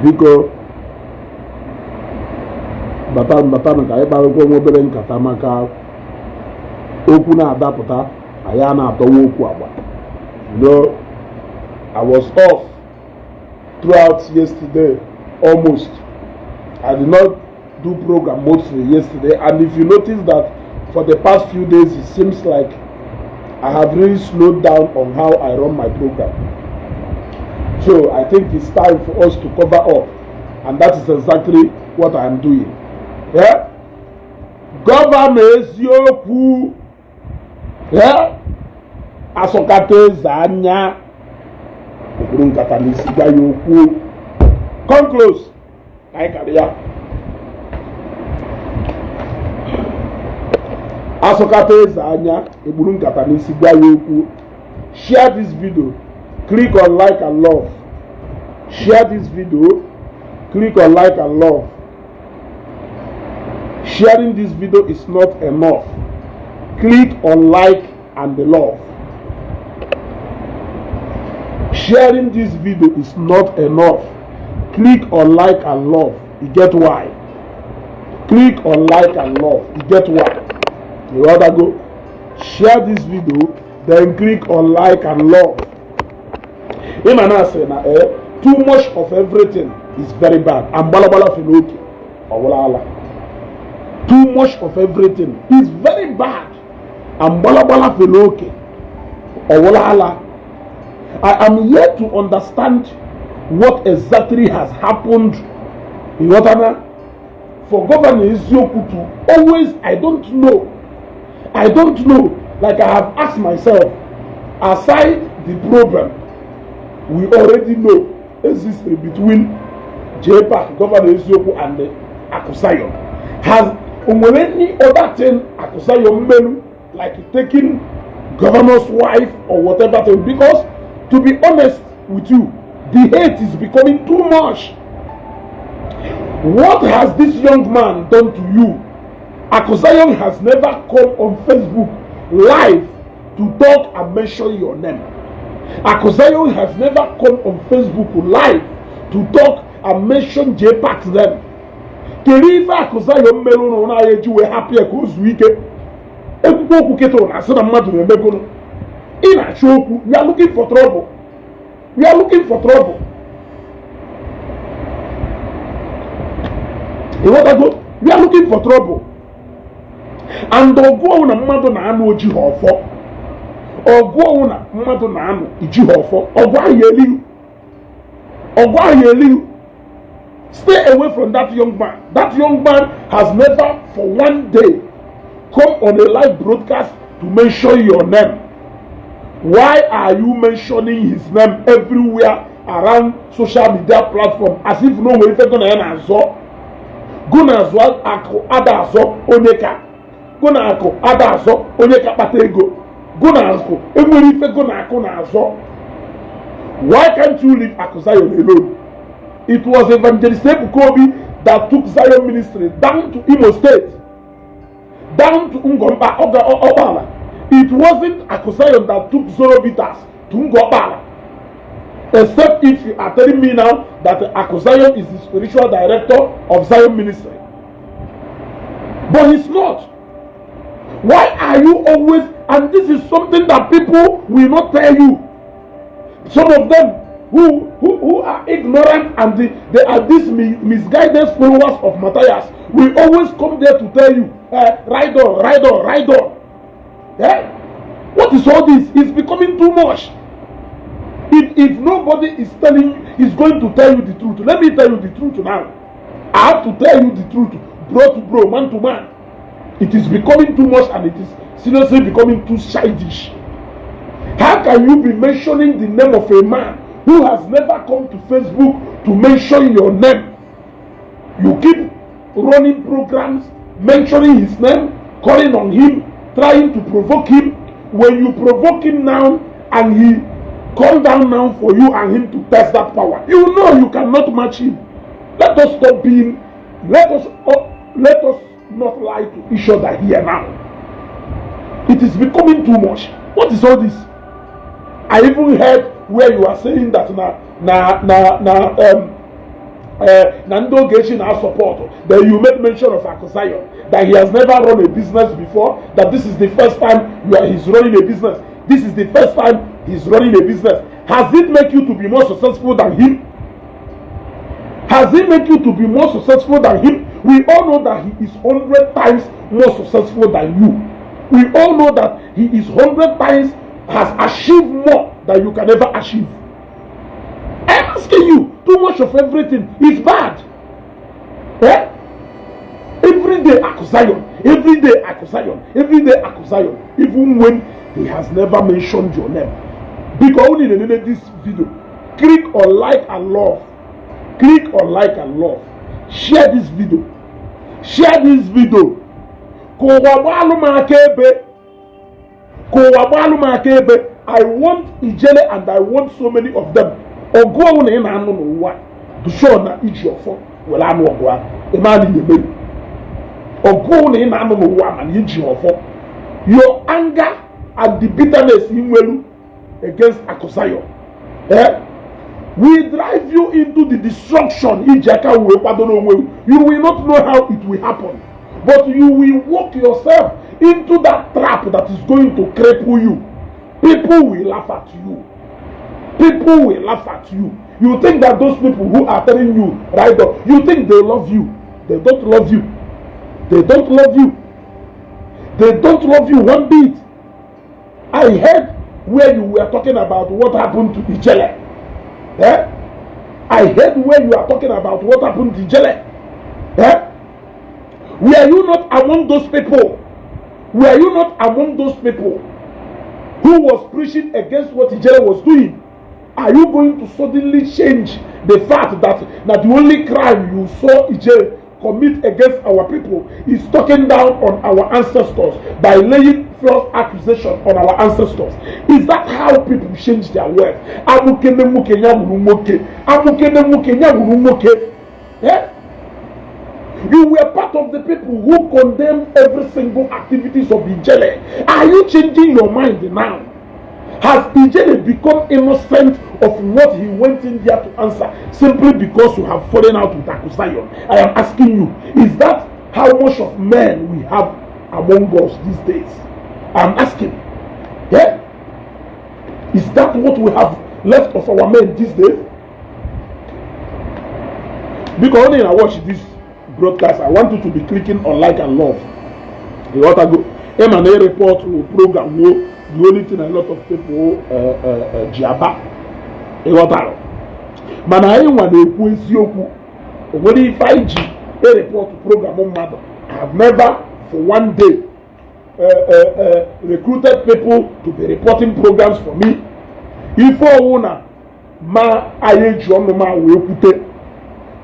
biko bata ka anyị kparịkwa nwa obere nkata maka okwu na-adapụta anyị a na-atọwa okwu agba. I was off throughout yesterday almost. I did not do program mostly yesterday, and if you notice that for the past few days it seems like I have really slowed down on how I run my program. So I think it's time for us to cover up, and that is exactly what I am doing. Yeah? Governor Eziokwu, yeah? Asokate Zanya, come close. Asokate Zanya, share this video. Click on like and love. Share this video. Click on like and love. Sharing this video is not enough. Click on like and love. Sharing this video is not enough. Click on like and love. You get why? Click on like and love. You get why? You rather go share this video, then click on like and love. Imana say na too much of everything is very bad. And balabala filoki awala. Too much of everything is very bad. And balabala filoki awala. I am here to understand what exactly has happened in Rotana for Governor Eziokwu to always, I don't know. Like I have asked myself, aside the problem we already know exists between JPAC, Governor Eziokwu, and Akusayo, has any other thing Akusayo menu, like taking governor's wife or whatever thing? Because to be honest with you, the hate is becoming too much. What has this young man done to you? Akusayo has never come on Facebook live to talk and mention your name. Akusayo has never come on Facebook live to talk and mention JPAC's name. Kerifa Akusayo melo na yeji we happy ekuzuike. Ekuko kuketo na sana mmadụ na-emegono. In a show, we are looking for trouble. We are looking for trouble. You want to go? We are looking for trouble. And Ogo na mmadụ na anụ oji hofo. Ogo na mmadụ na anụ iji hofo. Ogo ayeli. Stay away from that young man. That young man has never for one day come on a live broadcast to mention your name. Why are you mentioning his name everywhere around social media platform as if no way you're gonna azo? Guna azo ako adazo onyeka. Guna ako adazo onyeka patego. Guna ako emwere ife guna ako na azo. Why can't you leave Akusayo alone? It was Evangelist Kobi that took Zion ministry down to Imo State, down to Ngo Ọkpala. It wasn't Akusayo that took Zorobitas to Ngo Ọkpala. Except if you are telling me now that Akusayo is the spiritual director of Zion ministry. But he's not. Why are you always, and this is something that people will not tell you. Some of them who are ignorant and they are these misguided followers of Matthias will always come there to tell you, ride on. Yeah? What is all this? It's becoming too much. If nobody is going to tell you the truth, let me tell you the truth now. I have to tell you the truth, bro to bro, man to man. It is becoming too much and it is seriously becoming too childish. How can you be mentioning the name of a man who has never come to Facebook to mention your name? You keep running programs, mentioning his name, calling on him, trying to provoke him. When you provoke him now and he come down now for you and him to test that power, you know you cannot match him. Let us not not lie to each other here now. It is becoming too much. What is all this? I even heard where you are saying that Nando Geshi na support. Then you make mention of Akusayon, that he has never run a business before, that this is the first time he's running a business. This is the first time he's running a business. Has it make you to be more successful than him? Has it make you to be more successful than him? We all know that he is 100 times more successful than you. We all know that he is 100 times has achieved more than you can ever achieve. I'm asking you, too much of everything is bad. Eh? Every day Akusayon, every day Akusayon, every day Akusayon, even when he has never mentioned your name. Because only in this video, click on like and love. Click on like and love. Share this video. Share this video. I want Ijele and I want so many of them. To show na Eziokwu will anu ogwa. Imani yebe. Your anger and the bitterness in Welu against Akusayon. We drive you into the destruction. You will not know how it will happen. But you will walk yourself into that trap that is going to cripple you. People will laugh at you. People will laugh at you. You think that those people who are telling you right up, you think they love you. They don't love you. They don't love you. They don't love you one bit. I heard where you were talking about what happened to Ijele. Eh? I heard where you are talking about what happened to Ijele. Eh? Were you not among those people? Were you not among those people who was preaching against what Ijele was doing? Are you going to suddenly change the fact that the only crime you saw Ijele commit against our people is talking down on our ancestors by laying false accusation on our ancestors? Is that how people change their words? Yeah? You were part of the people who condemned every single activities of Ijele. Are you changing your mind now? Has Ijele become innocent of what he went in there to answer simply because you have fallen out with Akusayon? I am asking you, is that how much of men we have among us these days? I am asking. Yeah? Is that what we have left of our men these days? Because only when I watch this broadcast, I want you to be clicking on like and love. You want to go M&A report program. The only thing a lot of people Jiaba. You want to man, I want to Eziokwu. When if I report program on mother, I have never for one day recruited people to be reporting programs for me. If I wanna ma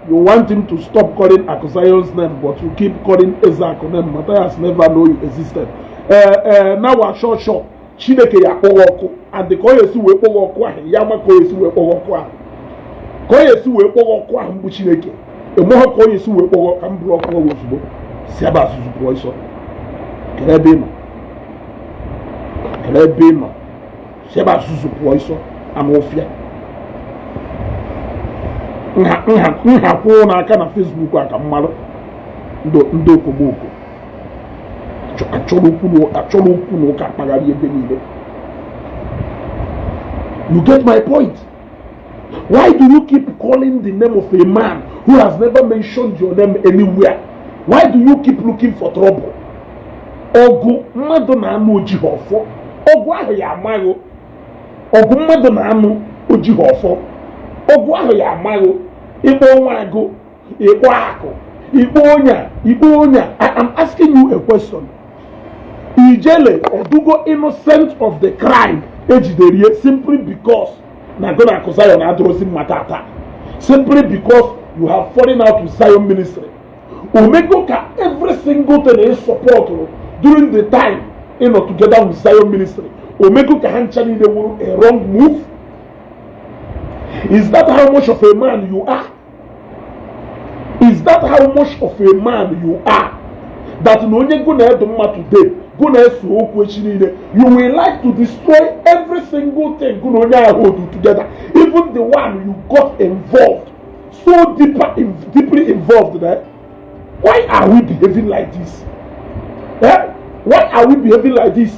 you want him to stop calling Akusayon's name, but you keep calling Ezeugo name. Matthias never know you existed. Now we're short. Chineke ya kpọwọkụ, and the koyesu we kpọwọkụ ahụ, yama koyesu we kpọwọkụ ahụ. Koyesu we kpọwọkụ ahụ mbụ Chineke. Emoha koyesu we kpọwọkụ ahụ mbụ ọkụ ozugbo. Siaba asusu pụọ iso. Kelebe nọ. Siaba asusu pụọ iso. Amofia. Nha kwụọ n'aka na Facebook aka mmadụ. Ndo okoboko. You get my point? Why do you keep calling the name of a man who has never mentioned your name anywhere? Why do you keep looking for trouble? Ogu mmadụ na-anụ ojighị ọfọ. Ogu ahụ ya amaghị. Ogu mmadụ na-anụ ojighị ọfọ. Ogu ahụ ya amaghị. Ikpo nwa agụ, ikpo akụ, ikpo onya. I am asking you a question. Ijele Odugo innocent of the crime ejiderie simply because na gonna Akusayon adrosi matata, simply because you have fallen out with Zion ministry. Omegoka every single thing is support during the time together with Zion ministry. Omegoka hanchani they were a wrong move. Is that how much of a man you are? Is that how much of a man you are? That no one gonna today. You will like to destroy every single thing together, even the one you got involved so deeply involved there. Why are we behaving like this? Eh? Why are we behaving like this?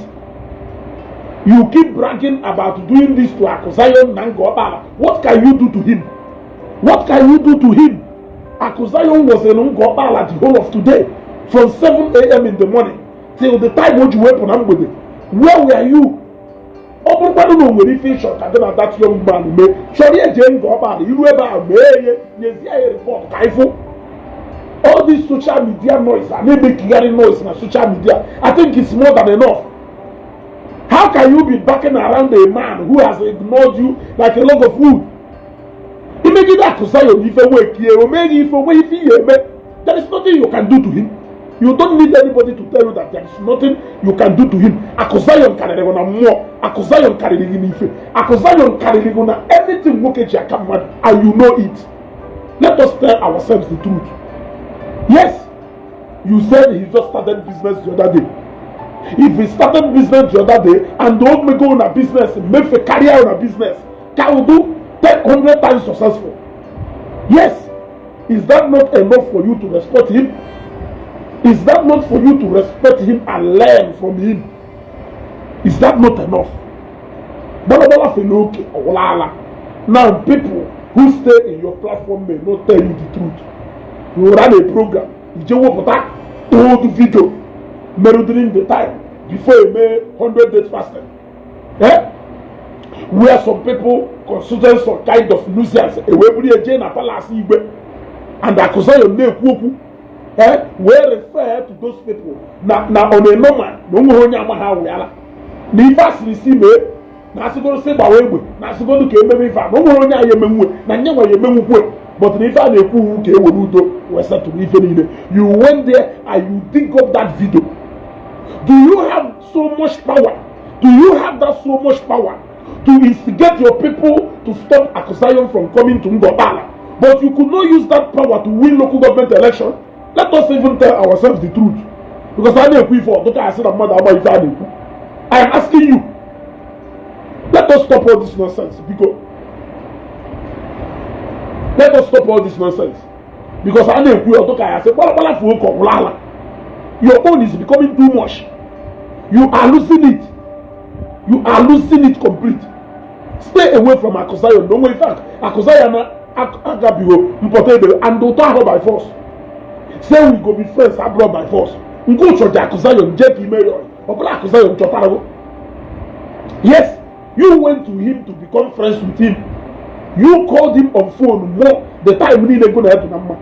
You keep bragging about doing this to Akuzayon Ngo Ọkpala. What can you do to him? What can you do to him? Akuzayon was in Ngo Ọkpala the whole of today, from 7 a.m. in the morning till the time when you went on Ambode. Where were you? Everybody know when he finished that young man. Surely a Ngo Ọkpala, you ever report Kaifo. All this social media noise, and maybe clearing noise in social media, I think it's more than enough. How can you be backing around a man who has ignored you like a log of wood? Imagine that there is nothing you can do to him. You don't need anybody to tell you that there is nothing you can do to him. Akuzayon carry more. Akuzayon carry Akuzayon carry anything and you know it. Let us tell ourselves the truth. Yes, you said he just started business the other day. If he started business the other day and don't make on a business, make a career on a business, can do 100 times successful. Yes, is that not enough for you to respect him? Is that not for you to respect him and learn from him? Is that not enough? Now people who stay in your platform may not tell you the truth. You run a program, you just told the video, during the time before you made 100 days fasting. Eh? Where some people consider some kind of nuisance, and Akuzayon Ngo where refer to those people. Now on a normal, no one Nifas receive Nasigo say Bawe, Nasigo came baby fan, no one Nanya, but if I you went there and you dig up that video. Do you have so much power? Do you have that so much power to instigate your people to stop Akuzayon from coming to Ngo Ọkpala? But you could not use that power to win local government election. Let us even tell ourselves the truth. Because I know before, I said I am asking you. Let us stop all this nonsense. Because let us stop all this nonsense. Because I know I said, your own is becoming too much. You are losing it. You are losing it complete. Stay away from Akuzayon. No, in fact, Akuzayon and don't talk by force. Say we go be friends abroad by force. We go to the Akuzayon, JP Mayor, or Akuzayon Chotaro. Yes, you went to him to become friends with him. You called him on phone more the time we need to go to number.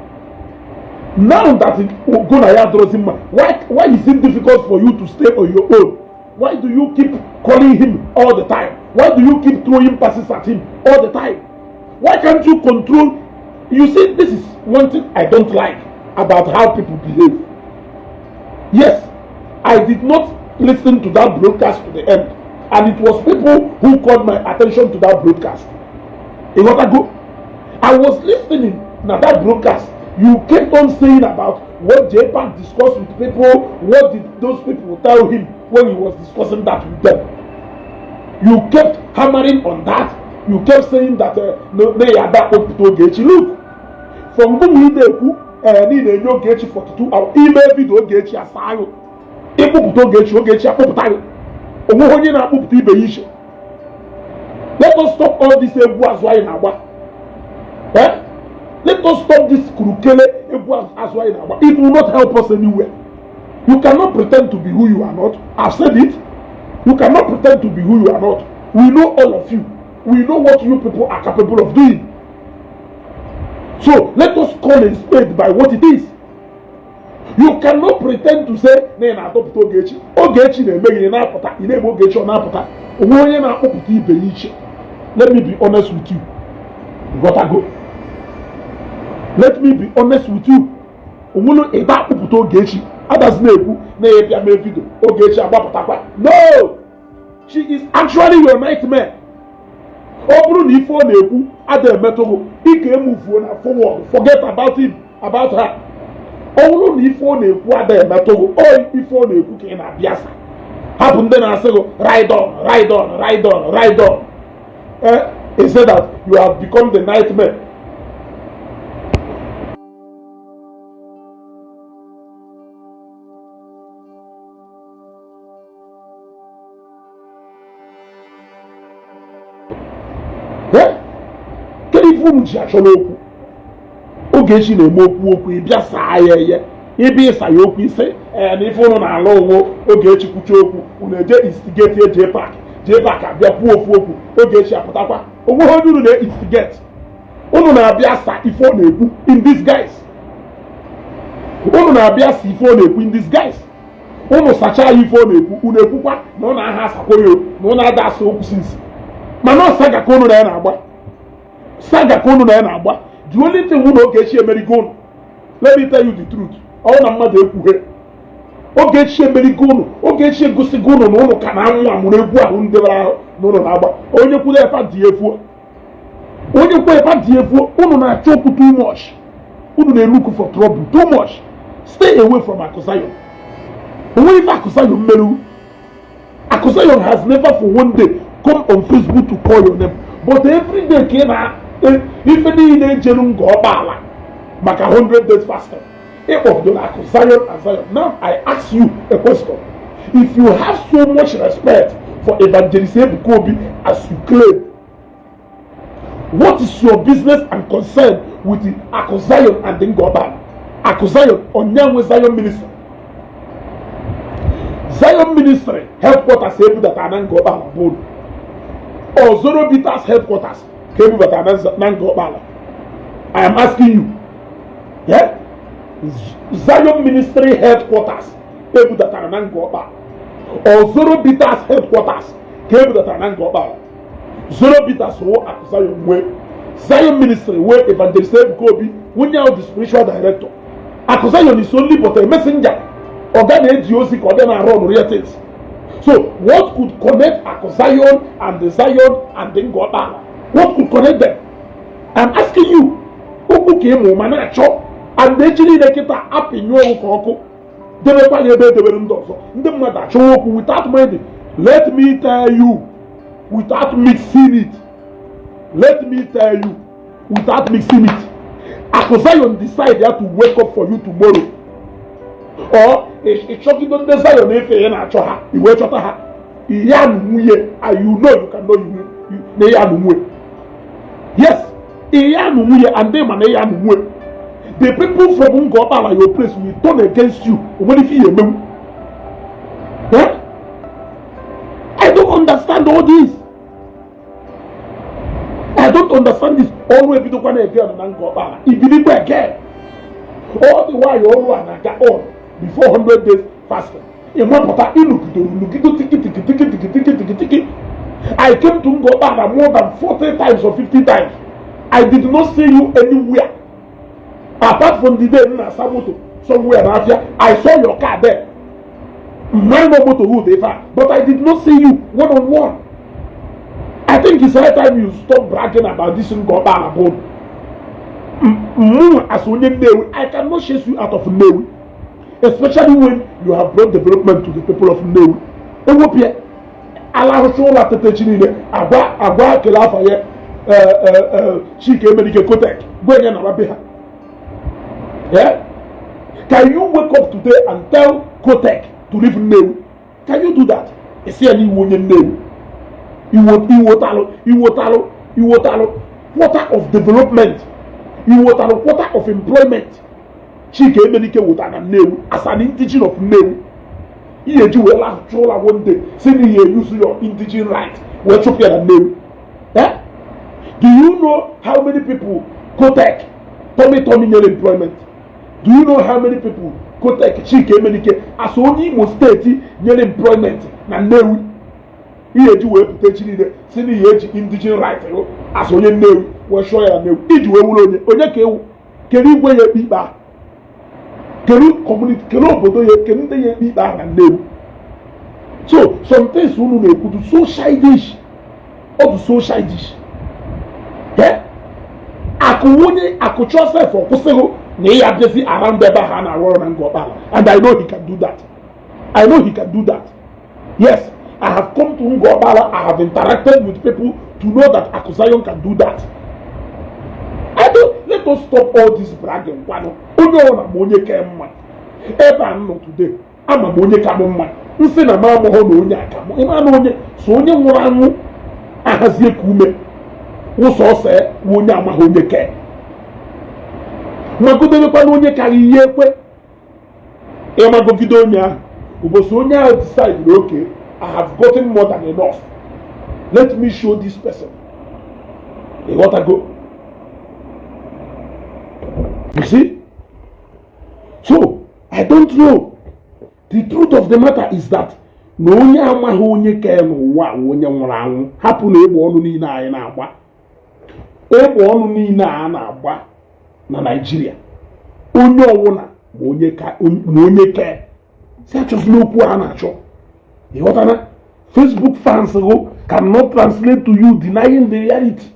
Now that Gonaya draws him, why is it difficult for you to stay on your own? Why do you keep calling him all the time? Why do you keep throwing passes at him all the time? Why can't you control? You see, this is one thing I don't like about how people behave. Yes, I did not listen to that broadcast to the end, and it was people who called my attention to that broadcast. I was listening to that broadcast. You kept on saying about what JPAC discussed with people. What did those people tell him when he was discussing that with them? You kept hammering on that. You kept saying that look, from Gumudeku, need a no Gechi 42 hour email video Gechi Asayo. Let us stop all this eh? Let us stop this kurukele. It will not help us anywhere. You cannot pretend to be who you are not. I've said it. You cannot pretend to be who you are not. We know all of you. We know what you people are capable of doing. So let us call a spade by what it is. You cannot pretend to say, let me be honest with you. You gotta go. Let me be honest with you. No! She is actually your nightmare. Forget about him, about her. Happened then I say, ride on, ride on, ride on, ride on. He said that you have become the nightmare. ife unu ji achọ n'okwu Ogechi na-eme okwu ịbịa saa ya eye ibe ịsa ya okwu ise na ife unu na-alụ onwe Ogechi kwucha okwu unu eje instigate jee pak abịa kwuo ofu okwu Ogechi apụtakwa onweghị onye unu na-instigate unu na-abịa sa ife ọ na-ekwu in disguise unu na-abịa sa ife ọ na-ekwu in disguise unu sachaa ya ife ọ na-ekwu unu ekwukwa na unu aha asakwa ya na unu ada asa okwu sinsi mana ọ saga ka unu na ya na-agba the only thing unu Ogechi emerigo unu let me tell you the truth ọ na mmadụ ekwughe Ogechi emerigo unu Ogechi egosigo unu na unu ka na anwụ amụrụ egwu ahụ ndebere ahụ na unu na-agba onye kwuru epa dị efuo unu na-achọ okwu too much unu na-elook for trouble too much stay away from Akuzayon onwe ife Akuzayon mmerụ Akuzayon has never for one day come on Facebook to call your name but every day ka ị na ife niile ejelu Ngo Ọkpala maka 100 days fasting ịkpọdoro Akuzayon and Zion. Now I ask you a question. If you have so much respect for Evangelist Ebuka Obi as you claim, what is your business and concern with the Akuzayon and the Ngo Ọkpala? Akuzayon onyanwe Zion ministry. Zion ministry headquarters ebu that are Ngo Ọkpala board. Or Zoro Bitters headquarters came that are Ngo Ọkpala. I am asking you. Yeah? Zion ministry headquarters came that are Ngo Ọkpala. Or Zoro Bitters headquarters came that are Ngo Ọkpala. Zoro Bitters who Akuzayon way. Zion ministry where Evangelist Ebuka Obi when you are the spiritual director. Akuzayon is only but a messenger. Organ AGOC or then run real things. So what could connect Akuzayon and the Zion and the Ngo Ọkpala? What could connect them? I'm asking you. Who came woman at shop and actually they get up in your cocoa. They were quite a bit of the mother show up without money. Let me tell you, without mixing it. Let me tell you, without mixing it. Akuzayon decided to wake up for you tomorrow. Or it's shocking on the Zion if you are her. You wait at her. And you know you can know you. Yes. And them and the people from Ngo Ọkpala your place will turn against you. What if you remember? Huh? I don't understand all this. I don't understand this. Always be the one again on Ngo Ọkpala. If you did again, all the while you all want to get on before 100 days fasting. In one part, I came to Ngo Ọkpala more than 40 times or 50 times. I did not see you anywhere. Apart from the day in Samoto, somewhere around here, I saw your car there. My motor who they found, but I did not see you one-on-one. I think it's high time you stop bragging about this Ngo Ọkpala board. I cannot chase you out of Nnewi, especially when you have brought development to the people of Nnewi. Allah Shola Tetechinine, Agua Kelafaye. Chike Medike Kotek. Yeah? Can you wake up today and tell Kotek to leave Nnewi? Can you do that? You see any woman Nnewi? You quarter of development. You quarter of employment. Chike Medike Wotana Nnewi as an indigenous of Nnewi. You do one day. Say you use your indigenous right. We're chopping at Nnewi. Yeah? Do you know how many people Kotek, Tommy near employment? Do you know how many people Kotek, Chike, Menike, as only most state near employment? Na Nnewi. Here you will potentially the senior indigenous right as only Nnewi. We're sure you know. If you will only can you wear your people? Can you community? Can you be back and Nnewi? So sometimes we could do so childish or so childish. Yeah? Aku trust her for Kusego, Neya Jesse around Beba Hana Warren and Ngo Ọkpala. And I know he can do that. Yes, I have come to Ngo Ọkpala, I have interacted with people to know that Akuzayon can do that. Let us stop all this bragging. Onye ona monye kemma. Eba no today. Ama monye kamma. Nse na ma mo ho no onye akamu. Ima no onye so onye nwura anu ahazie kume. Wo so se onye amaghị onye ke magodebekwa na onye karị ihe ekwe ịmagogide onye ahụ ụbọchị onye ahụ decide okay, I have gotten more than enough, let me show this person. You want to go? You see? So I don't know. The truth of the matter is that na onye amaghị onye ke n'ụwa onye nwụrụ anwụ. Hapụ na egbe ọnụ niile anyị na-agba. Egbe ọnụ niile a na-agba na Nigeria. Onye ọwụna ma onye ke. Si achọzila okwu a na-achọ. Ịghọtana? Facebook fans cannot translate to you denying the reality.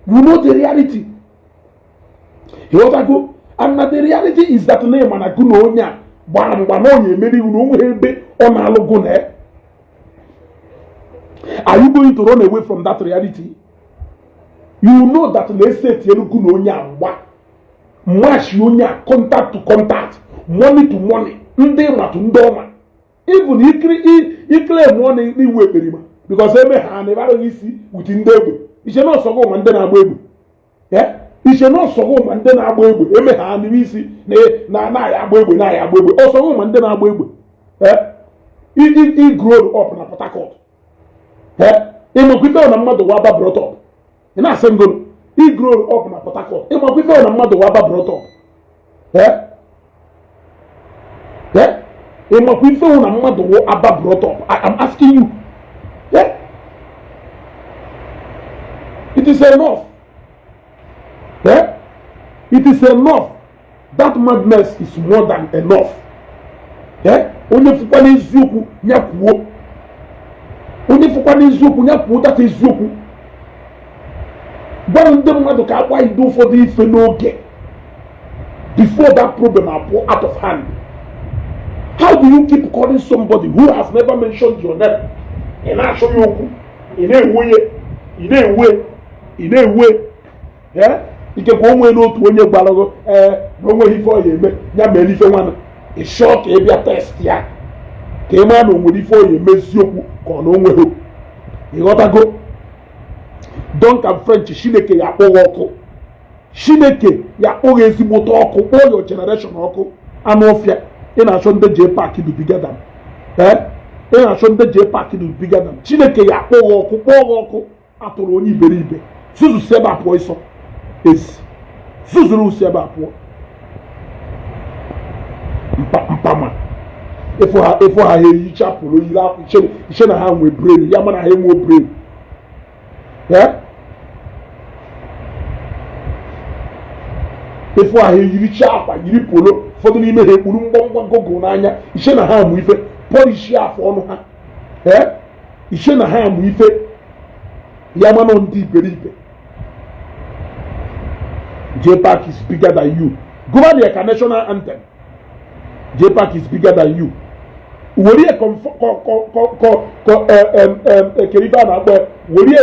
You know the reality. Ịghọtago? And the reality is that na ịma na gụ na onye a gbara mgba na onye emeri na onwe ebe ọ na-alụgụ na. Are you going to run away from that reality? You know that na-eseti elugu na onye a mgba. Match onye a contact to contact, money to money, ndị matu ndị ọma. Even ikle money n'iwu ekperima because eme ha na-ebara isi with ndị egbe. Iche na ọsọgụ ma ndị na-agba egbe. Iche na ọsọgụ ma ndị na-agba egbe eme ha n'isi na-aya agba egbe na-aya agba egbe. Ọsọgụ ma ndị na-agba egbe. I grow up na Port Harcourt. Ịmakwife na mmadụ wa aba brought up. Ị na-asị ngolo. I grow up na Port Harcourt. Ịmakwife na mmadụ wa aba brought up. Ịmakwife na mmadụ wa aba brought up. I'm asking you. It is enough. It is enough. That madness is more than enough. Onye fukwa n'eziokwu nyakwuo. Onye fukwa n'eziokwu nyakwuo data eziokwu. Gwa ndị mmadụ ka akwa ido ụfọdụ ife n'oge before that problem apụọ out of hand. How do you keep calling somebody who has never mentioned your name? Ị na-achọ ya okwu, ị na-ewe ikekwe onwe n'otu onye gbarago na onweghị ife ọ ya eme ya mere ife nwana ị chọọ ka ị bịa test ya ka ị mara na onwere ife ọ ya eme eziokwu ka ọ na onweghị. Ịghọtago? Duncan French Chineke ya akpọghị ọkụ. Chineke ya akpọghị ezigbote ọkụ, kpọọ your generation ọkụ. Anụ ọfịa ị na-achọ ndị je paaki dubiga dam. Ị na-achọ ndị je paaki dubiga dam. Chineke ya akpọghị ọkụ, kpọọ ọkụ. Atụrụ onye iberibe zuzu si ebe apụọ ịsọ esi zuzuru si ebe apụọ mpama efu ha eyicha pụrụ yiri akwụ iche na ha nwe brain ya mana ha enwe brain. Efu ha eyiricha akwa yiri polo ụfọdụ n'ime ha ekpuru mgbọmgba gogo n'anya iche na ha amụ ife polishi afọ ọnụ ha. Iche na ha amụ ife Yamano ndị iberibe. J-Pack is bigger than you. Governor the national anthem. J-Pack is bigger than you. Wòrí ẹ̀ kerifa na agba wòrí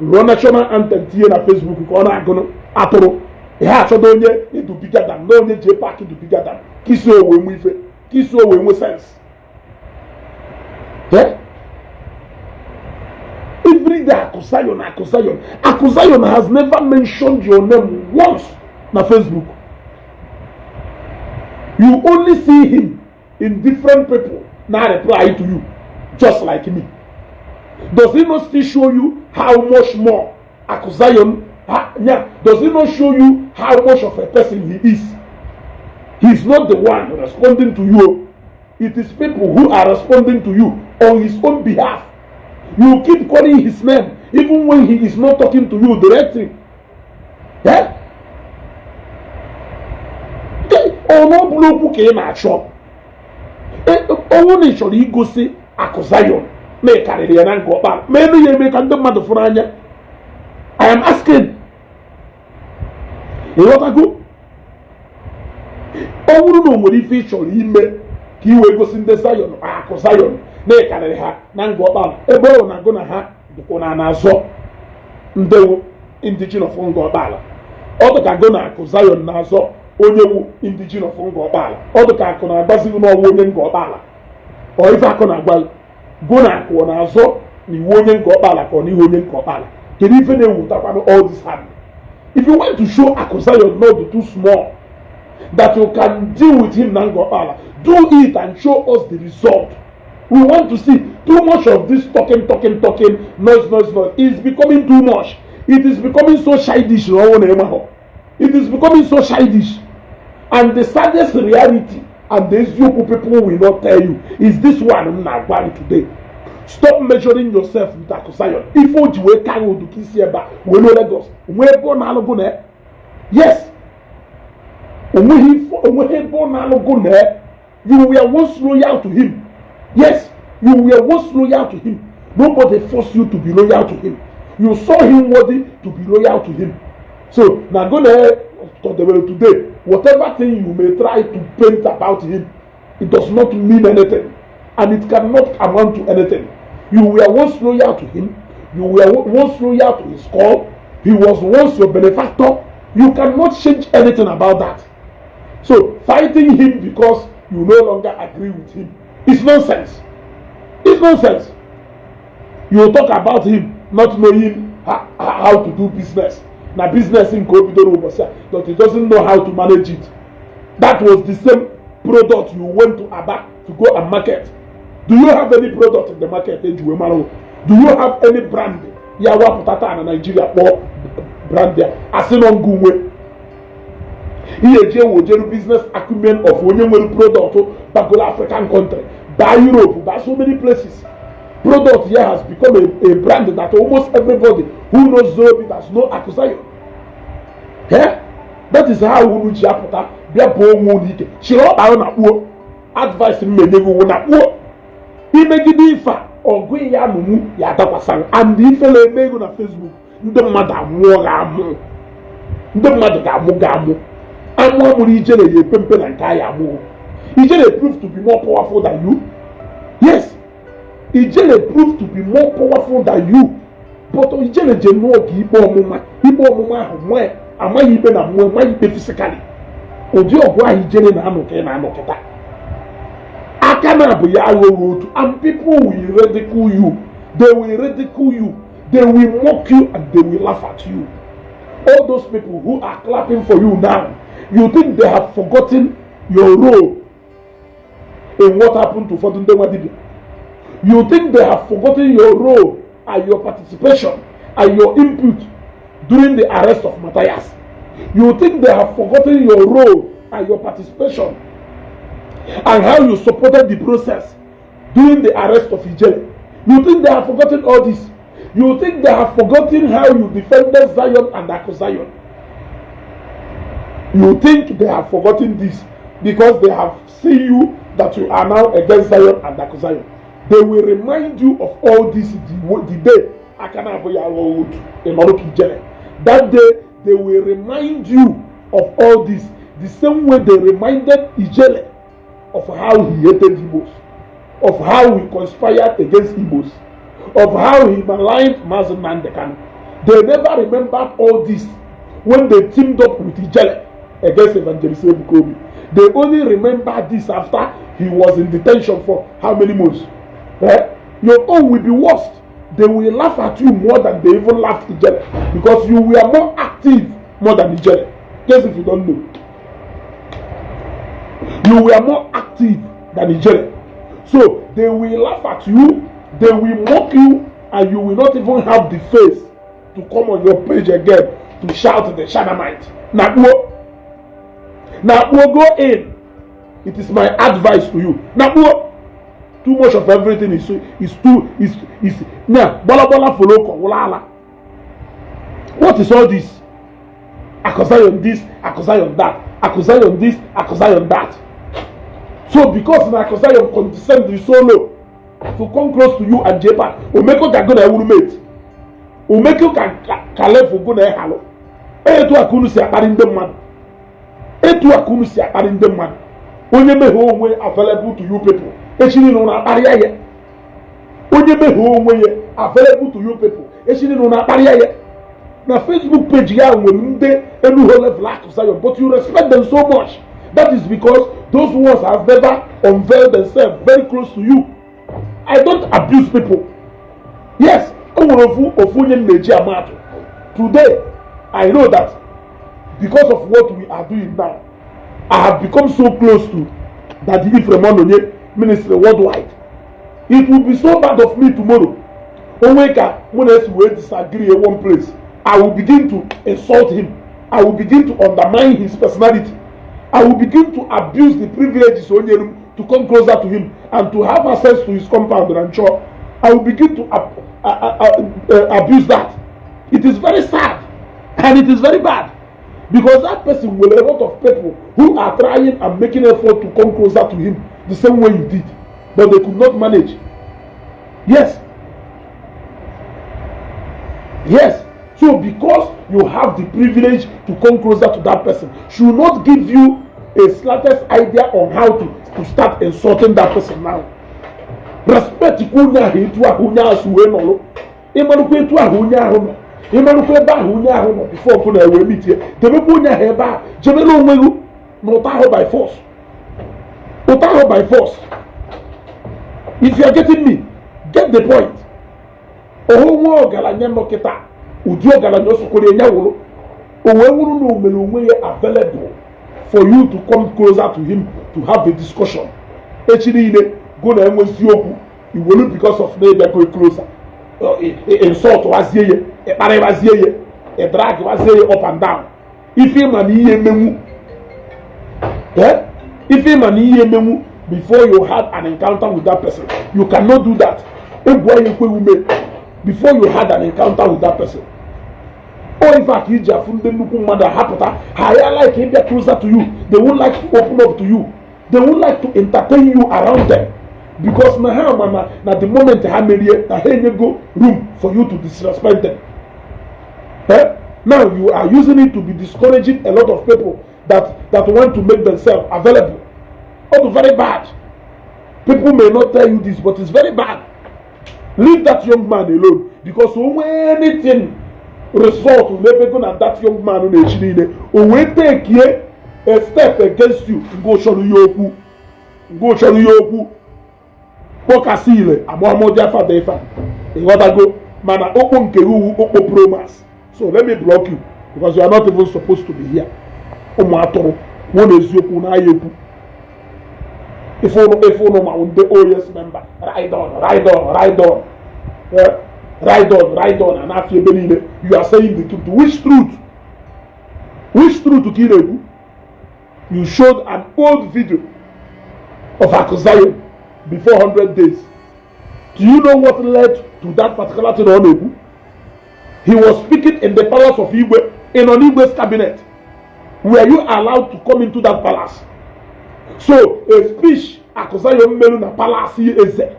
ẹ̀ national anthem tiye na Facebook ka ọ na-agụnụ atụrụ. Ihe achọdo onye edu bigger than na onye J-Pack edu bigger than. Kisi owe nwe ife. Kisi owe nwe sense. Every day Akusayon has never mentioned your name once na Facebook. You only see him in different people now reply to you, just like me. Does he not still show you how much more Akusayon? Does he not show you how much of a person he is? He is not the one responding to you. It is people who are responding to you on his own behalf. You keep calling his name even when he is not talking to you directly. Ono bloku ke na achọ. Owo na chọrọ igosi Akusayon na karịrị ya na Ngo Ọkpala. Ma enu ya eme ka ndị mmadụ fụrụ anya. I am asking. Ịghọtago? Ọ bụrụ na o nwere ife ị chọrọ ime ka i wee gosi ndị Zion Akusayon na karịrị ha na Ngo Ọkpala. Ebe ọ na-agụ na ha dịkwa na azọ ndewo indigenous of Ngo Ọkpala. Ọ dị ka agụ na Akusayon na-azọ onye wu indigenous of Ngo Ọkpala. Ọ dị ka akụ na-agbazi n'ọwụ onye Ngo Ọkpala. Ọ ife akụ na-agba gụ na akụ na-azọ n'iwu onye Ngo Ọkpala ka ọ n'ihu onye Ngo Ọkpala. Can even all this hand. If you want to show Akosayon not too small, that you can deal with him, Ngo Ọkpala, do it and show us the result. We want to see. Too much of this talking, noise. It's becoming too much. It is becoming so childish. It is becoming so childish. And the saddest reality, and the Eziokwu people will not tell you, is this one now today. Stop measuring yourself with Akosayon. If you carry to kiss here back, we know Lagos. Yes. You were once loyal to him. Yes, you were once loyal to him. Nobody forced you to be loyal to him. You saw him worthy to be loyal to him. So now go there today. Whatever thing you may try to paint about him, it does not mean anything, and it cannot amount to anything. You were once loyal to him. You were once loyal to his call. He was once your benefactor. You cannot change anything about that. So fighting him because you no longer agree with him, it's nonsense. It's nonsense. You talk about him not knowing how to do business. Now business in COVID, but he doesn't know how to manage it. That was the same product you went to Aba to go and market. Do you have any product in the market? Do you have any brand? Yawa Potata in Nigeria or brand there? Asinongwe. Here will business acumen of one product back to African country, by Europe, by so many places. Product here has become a brand that almost everybody who knows Zobi has no Akosayon. Yeah? That is how we will Japota be a poor she wrote advice me never he make it or go ya mumu ya dapasan and the fellow made on Facebook the mother more the mother gamu and more money generate pempe and kaya more. He just proved to be more powerful than you. Yes, he just proved to be more powerful than you. But he just know Igbo mama am I even a more physically. Odio why he just na and people will ridicule you. They will ridicule you. They will mock you and they will laugh at you. All those people who are clapping for you now, you think they have forgotten your role in what happened to Fodunde Wadibi. You think they have forgotten your role and your participation and your input during the arrest of Matthias. You think they have forgotten your role and your participation and how you supported the process during the arrest of Ijele. You think they have forgotten all this? You think they have forgotten how you defended Zion and Akosayon? You think they have forgotten this because they have seen you that you are now against Zion and Akosayon. They will remind you of all this the day Akana Aboya Road in Ijele. That day they will remind you of all this the same way they reminded Ijele of how he hated Igbos, of how he conspired against Igbos, of how he maligned Mazen Nandekan. They never remembered all this when they teamed up with Ijele against Evangelist Ebukobi. They only remember this after he was in detention for how many months? Your own will be worse. They will laugh at you more than they even laughed Ijele because you were more active more than Ijele. Just if you don't know. You were more active than Ijele. So they will laugh at you, they will mock you, and you will not even have the face to come on your page again to shout the Shadamite. Now go in. It is my advice to you. Now too much of everything is now bola follow. What is all this? Akosayon this, Akosayon that, Akosayon this, Akosayon that. So because Akosayon condescend the solo to come close to you and Japan, Omeko can go to roommate. Omeko can leave for go to hello. Etu akunu si akparin dem man. Etu akunu si akparin dem man. Onye me ho onwe available to you people. Echini no na akpari aye. Onye me ho onwe available to you people. Echini no na akpari aye. Na Facebook page ya nwere enu ho level Akosayon, but you respect them so much. That is because those ones have never unveiled themselves very close to you. I don't abuse people. Yes, I Today, I know that because of what we are doing now, I have become so close to that Ifremononye ministry worldwide. It will be so bad of me tomorrow. When we disagree in one place, I will begin to insult him. I will begin to undermine his personality. I will begin to abuse the privileges to come closer to him and to have access to his compound and shop. I will begin to abuse that. It is very sad and it is very bad, because that person will a lot of people who are trying and making effort to come closer to him the same way you did, but they could not manage. Yes. Yes. So because you have the privilege to come closer to that person, should not give you a slightest idea on how to start insulting that person now. Respect kunya hitu ahunya suwenolo. Imanuku hitu ahunya ahuno. Imanuku eba ahunya ahuno before kuna ewe meet. Tebe kunya heba. Jemelo onwegu. Notaho by force. Notaho by force. If you are getting me, get the point. Oho wo galanya moketa. Udio galanya sokole nyawolo. Owewuru no melo onwe available for you to come closer to him to have a discussion. Echiri ile go na Eziokwu, you will look because of neighbor go closer. Insult wazieye, ekpare wazieye, drag wazieye up and down. If him and iye memu, if him and iye memu before you had an encounter with that person, you cannot do that. Before you had an encounter with that person. Or in fact, you just like him get closer to you. They would like to open up to you. They would like to entertain you around them. Because now the moment they go room for you to disrespect them. Now you are using it to be discouraging a lot of people that want to make themselves available. Oh, very bad. People may not tell you this, but it's very bad. Leave that young man alone. Because when anything result will never go at that young man on the when take a step against you, go show you. Go show you. Pokasile, Amomo Jaffa Defa. You gotta go, man. Open Keru, open promise. So let me block you because you are not even supposed to be here. Omatoro, one Eziokwu na Yeku. If you know my own OS member, ride on. Ride on, and after you are saying the truth. Which truth? Which truth to kill you? You showed an old video of Akuzayo before 100 days. Do you know what led to that particular thing on Ebu? He was speaking in the palace of Igbo, in Onigwe's cabinet. Were you allowed to come into that palace? So, a speech Akuzayo melu na palace eze.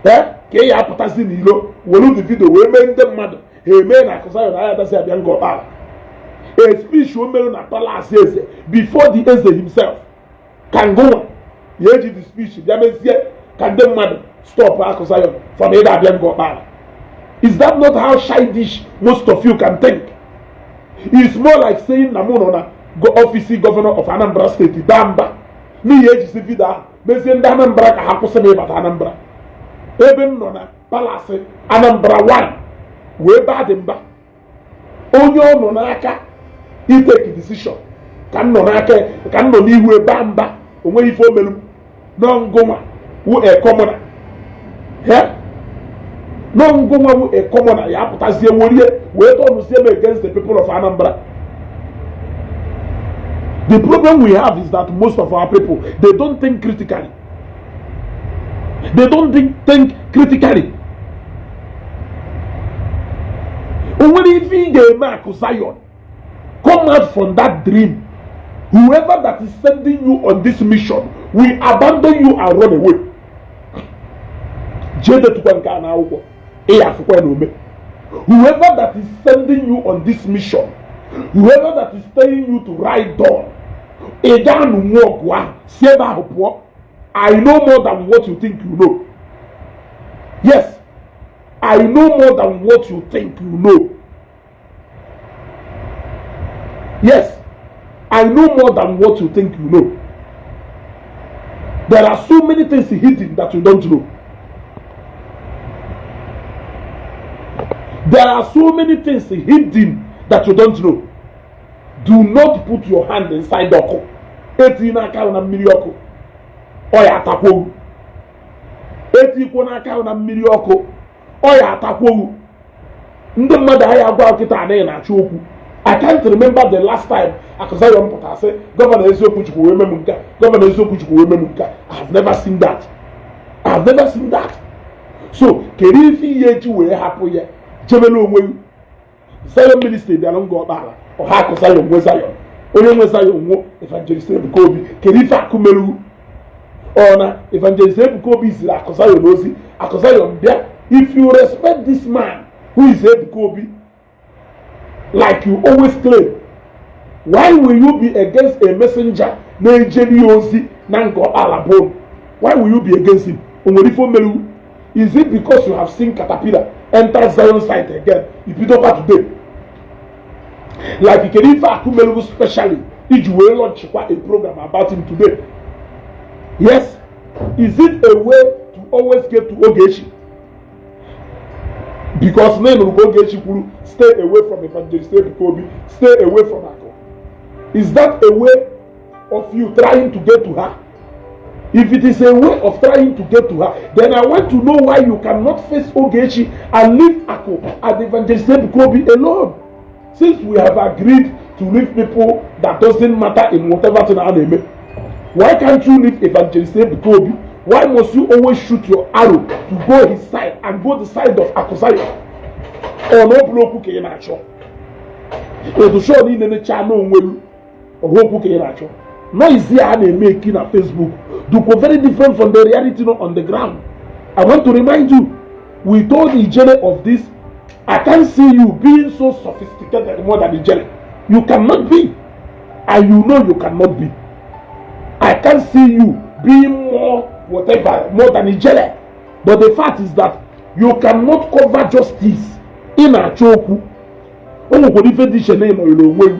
Ke ya putasi nilo, wolu the video, we made them mad. He made Akuzayo na ayata se Ngo Ọkpala. A speech melu na palace eze, before the eze himself. Can go. Ye did the speech, can them mad stop Akuzayo from Ngo Ọkpala. Is that not how childish most of you can think? It's more like saying Namunona, office governor of Anambra State, Damba. Me ye see vida, me say Anambra ka hakuseme but Anambra. Even nona palace Anambra 1. We bad mba. Onyo nona aka, he take a decision. Can nona aka, can no ni we bamba. Onwe ifo melu. No ngoma, who a commoner. Yeah? No ngoma who a commoner. Ya putazie woriye. We don't see against the people of Anambra. The problem we have is that most of our people, they don't think critically. They don't think critically. Only if you Zion, come out from that dream. Whoever that is sending you on this mission will abandon you and run away. Whoever that is sending you on this mission, whoever that is telling you to ride on, I know more than what you think you know. Yes, I know more than what you think you know. Yes, I know more than what you think you know. There are so many things hidden that you don't know. There are so many things hidden that you don't know. Do not put your hand inside the ọkụ. Eti n'aka na mmiri ọkụ. Ọ ya atakwo. Eti ikwo n'aka na mmiri ọkụ. Ọ ya atakwo. Ndị mmadụ ahụ agwa ọkịta anaghị na-achọ okwu. I can't remember the last time Akụzayọm pụtara sị Gọvanọ Eziokwu chukwu wee memu nke. Gọvanọ Eziokwu chukwu wee memu nke. I have never seen that. I have never seen that. So kedu ife ihe eji wee hapụ ya jebele onwe Zion ministry bịara Ngo Ọkpala ọha Akụzayọm nwe Zion onye nwe Zion nwo Evangelist Ebuka Obi kedu ife akụmeru ọ na Evangelist Ebuka Obi ziri Akụzayọm ozi Akụzayọm bịa if you respect this man who is Ebuka Obi like you always claim why will you be against a messenger na-ejeri ozi na Ngo Ọkpala bụ why will you be against him onwere ife omeru is it because you have seen Caterpillar enter Zion site again if you don't have today like you can even accumulate specially if you will launch a program about him today yes is it a way to always get to Ogechi because men will go Ogechi will stay away from Evangelist Ebuka, stay away from Ako. Is that a way of you trying to get to her? If it is a way of trying to get to her, then I want to know why you cannot face Ogechi and leave Ako and Evangelist Ebuka alone. Since we have agreed to leave people that doesn't matter in whatever thing I name, why can't you leave Evangelist Ebuka? Why must you always shoot your arrow to go his side and go the side of Akụzayọm? Or no blow cookie in a shop. To show the in the channel will or who cookie in a shop. No is here they making a Facebook. Do very different from the reality on the ground. I want to remind you, we told the Ijele of this. I can't see you being so sophisticated more than Ijele. You cannot be. And you know you cannot be. I can't see you being more whatever, more than Ijele. But the fact is that you cannot cover justice in a choku. Omo ko ni fe di shene no ilo nwe.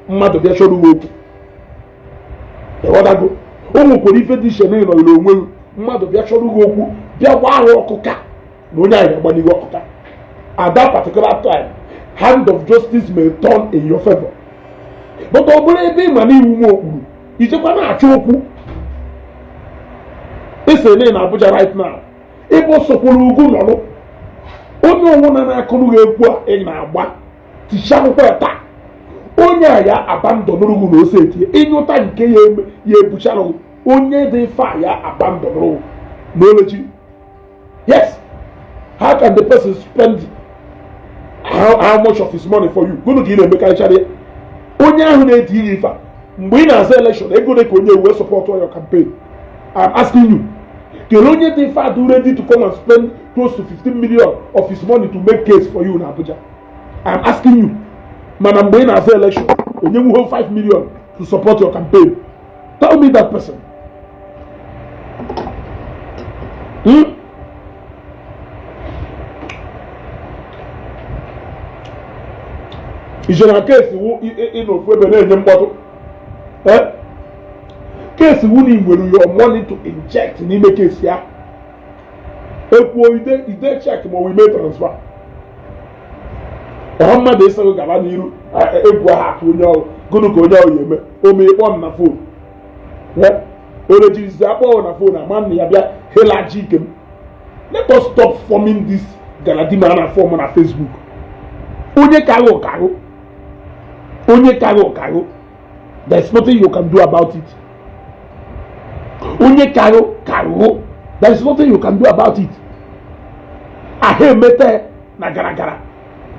Mmadu bia shoru wo. E wada go. Omo ko ni fe di shene no ilo nwe. Mmadu bia shoru wo ku. Bia wa ro okuka. No nya ya gbani wo okuka. At that particular time, hand of justice may turn in your favor. But obule ebe mani iwu mo okuru. Ijekwa na achoku. Ese ne na Abuja right now. Ebo sokuru ugu nolo. Onye onwuna na akuru egwu a e na agba. Tishakwukwa eta. Onye ya abandon rugu no setie. Inyuta nke ya ebuchara onye dị fa ya abandon rugu. Knowledge. Yes. How can the person spend how much of his money for you? Gunu ki na emeka ichari. Onye ahụ na-eti iri ifa. Mgbe ị na-aza election, ego dị ka onye uwe support your campaign. I'm asking you. Kelonye dey far ready to come and spend close to 15 million of his money to make case for you in Abuja. I'm asking you, man, I'm going to election. Onye will hold 5 million to support your campaign. Tell me that person. Is your case in of whether eh? Case winning when your money to inject in the case here. If we check when we make transfer. How they say Gavaniru, Ebua, Gunu Koya, Ome on the phone. Yeah, already is the on the phone, a man, Yabia, Hela Jikem. Let us stop forming this Galadima form on Facebook. Onye Karo. There's nothing you can do about it. Onye Karo. There is nothing you can do about it. Ahe mete na gara.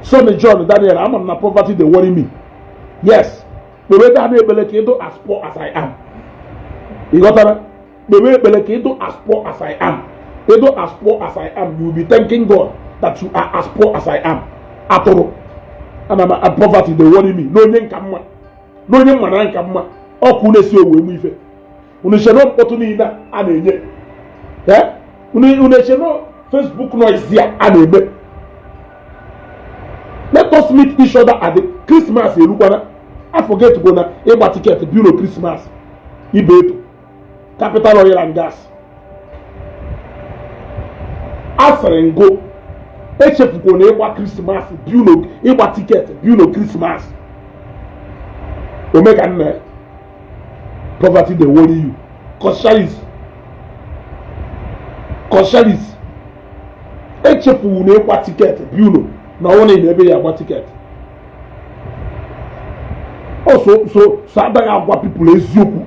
Son John Daniel, I'm on my poverty, they worry me. Yes. The way that I as poor as I am. You got that? The way as poor as I am. As poor as I am, you will be thanking God that you are as poor as I am. Atoro. And I'm at poverty, they worry me. No name come. No name man come. Oh, kune si owe mu ife. Unesheno opportunity na anenye. Eh? Unesheno Facebook no is here anebe. Let us meet each other at the Christmas. I forget to go na eba ticket bureau Christmas. Ibeto. Capital Oil and Gas. After Ngo echefuko na ịgba Christmas biuno ịgba tiketi biuno Christmas omega nne poverty dey worry you kosharis echefuwo na ịgba tiketi biuno na ọnwụ na ebe ya agba tiketi so adaghị agwa people eziokwu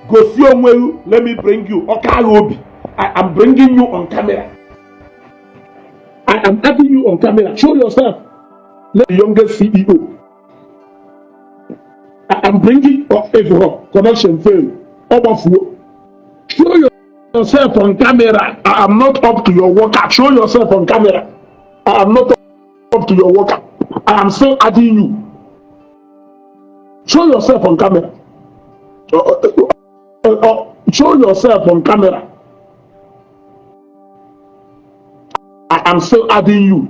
gosi onwe let me bring you ọka obi I am bringing you on camera. I am having you on camera. Show yourself. Let the youngest CEO. I am bringing Ezeugo connection fail. Show yourself on camera. I am not up to your worker. Show yourself on camera. I am not up to your worker. I am still adding you. Show yourself on camera. Show yourself on camera. I am still adding you.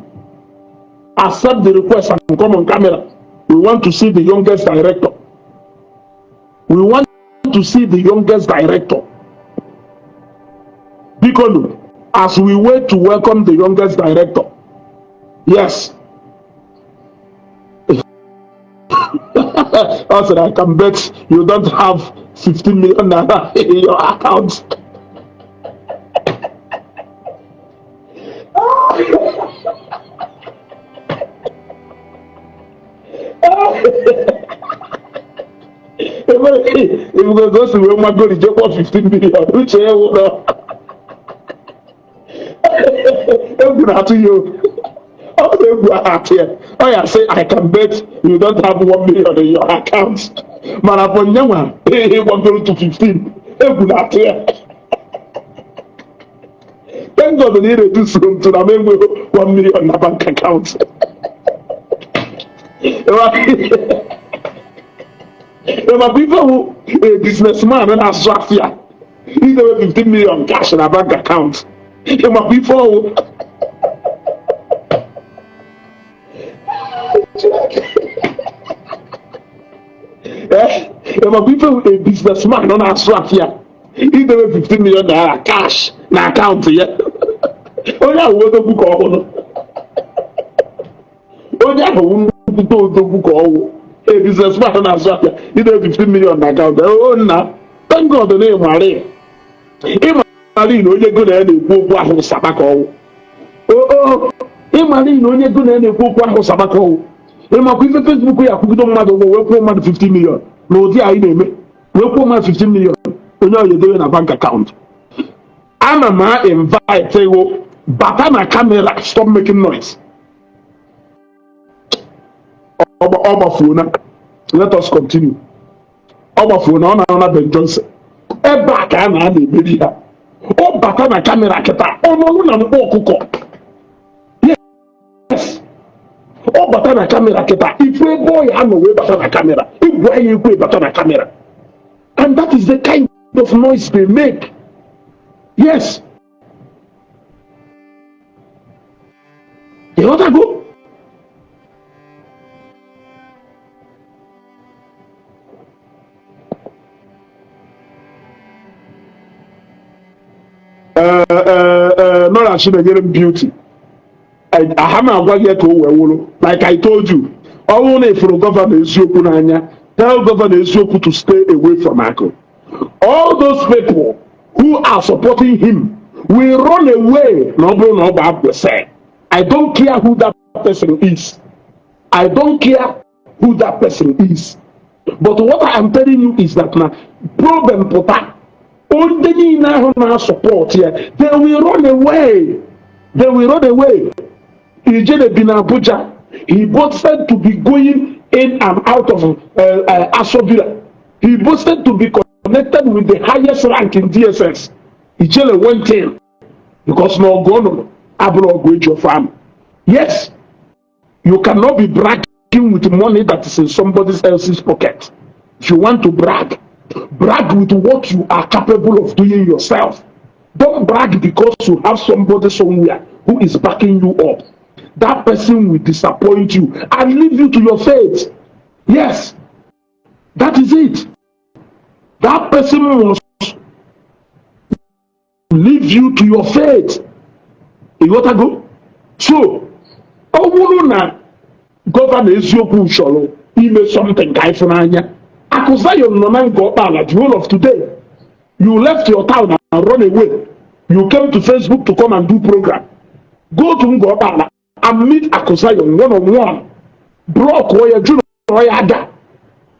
Accept the request and come on camera. We want to see the youngest director. We want to see the youngest director. Because as we wait to welcome the youngest director, yes. I said, I can bet you don't have 15 million naira in your account. If we go to where my God is just 15 million, which I will know. I'm going to you. Oh, yeah, say I can bet you don't have 1 million in your account. Man, upon young one, he won't go to 15. Thank God they need to do something to the 1 million in the bank account. My people who a businessman and a Zafia, he's over 15 million cash in a bank account. My people my people a businessman on a Zafia, he's over 15 million cash in account here. Oh yeah, what the book oh yeah, the book a businessman on a Zafia, you know 15 million account. Oh no, thank God the name Marie. Marine, onye go na na-ekwu okwu ahụ sabaka Marine, onye go na na-ekwu okwu ahụ sabaka makwa ife Facebook ya kwugido mmadụ ụgwọ wee kwuo mmadụ 15 million na ụdị anyị na-eme wee kwuo mmadụ 15 million onye ọ yedowe na bank account. Ana m invite ego bata na camera, stop making noise. Phone. Let us continue. Phone on Ben Johnson. Back and I oh, back on a camera. Yes. Oh, but on a camera. If we boy, I'm away but on a camera. If why you go but on a camera. And that is the kind of noise they make. Yes. You know what I go? Not actually getting beauty. I have a yet to like I told you. Only for Governor Eziokwu tell Governor Eziokwu to stay away from Ako. All those people who are supporting him will run away. No, say. I don't care who that person is. I don't care who that person is. But what I am telling you is that now problem pota. Only now support here. They will run away. They will run away. Ijele bin Abuja. He boasted to be going in and out of Asobila. He boasted to be connected with the highest rank in DSS. Ijele went in because no gono abro go your farm. Yes, you cannot be bragging with money that is in somebody else's pocket. If you want to brag, brag with what you are capable of doing yourself. Don't brag because you have somebody somewhere who is backing you up. That person will disappoint you and leave you to your fate. Yes, that is it. That person must leave you to your fate. got to go. So, na Governor Eziokwu chọrọ ime something ka ifunanya. Akuzayon no na Ngo Ọkpala the whole of today. You left your town and run away. You came to Facebook to come and do program. Go to Ngo Ọkpala and meet Akuzayon one-on-one. Block Oya Juno Oya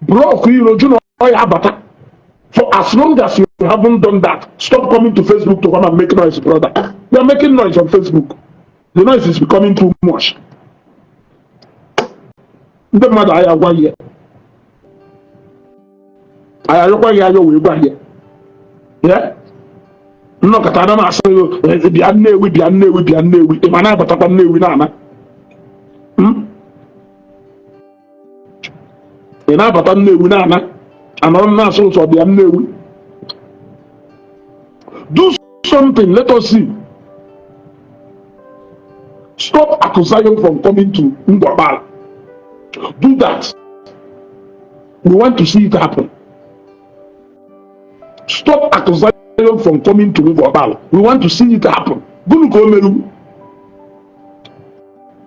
Block Iro Juno Oya Abata. For as long as you haven't done that, stop coming to Facebook to come and make noise, brother. You are making noise on Facebook. The noise is becoming too much. The matter I have 1 year. I have 1 year we go here. Yeah? No, Katana Master, be unnewy. Imana Batapa Newy Nana. Inabata Newy Nana. And all nations of the unnewy. Do something, let us see. Stop Akuzayon from coming to Ngo Ọkpala. Do that. We want to see it happen. Stop Akuzayon from coming to Ngo Ọkpala. We want to see it happen. Gunu ko meru.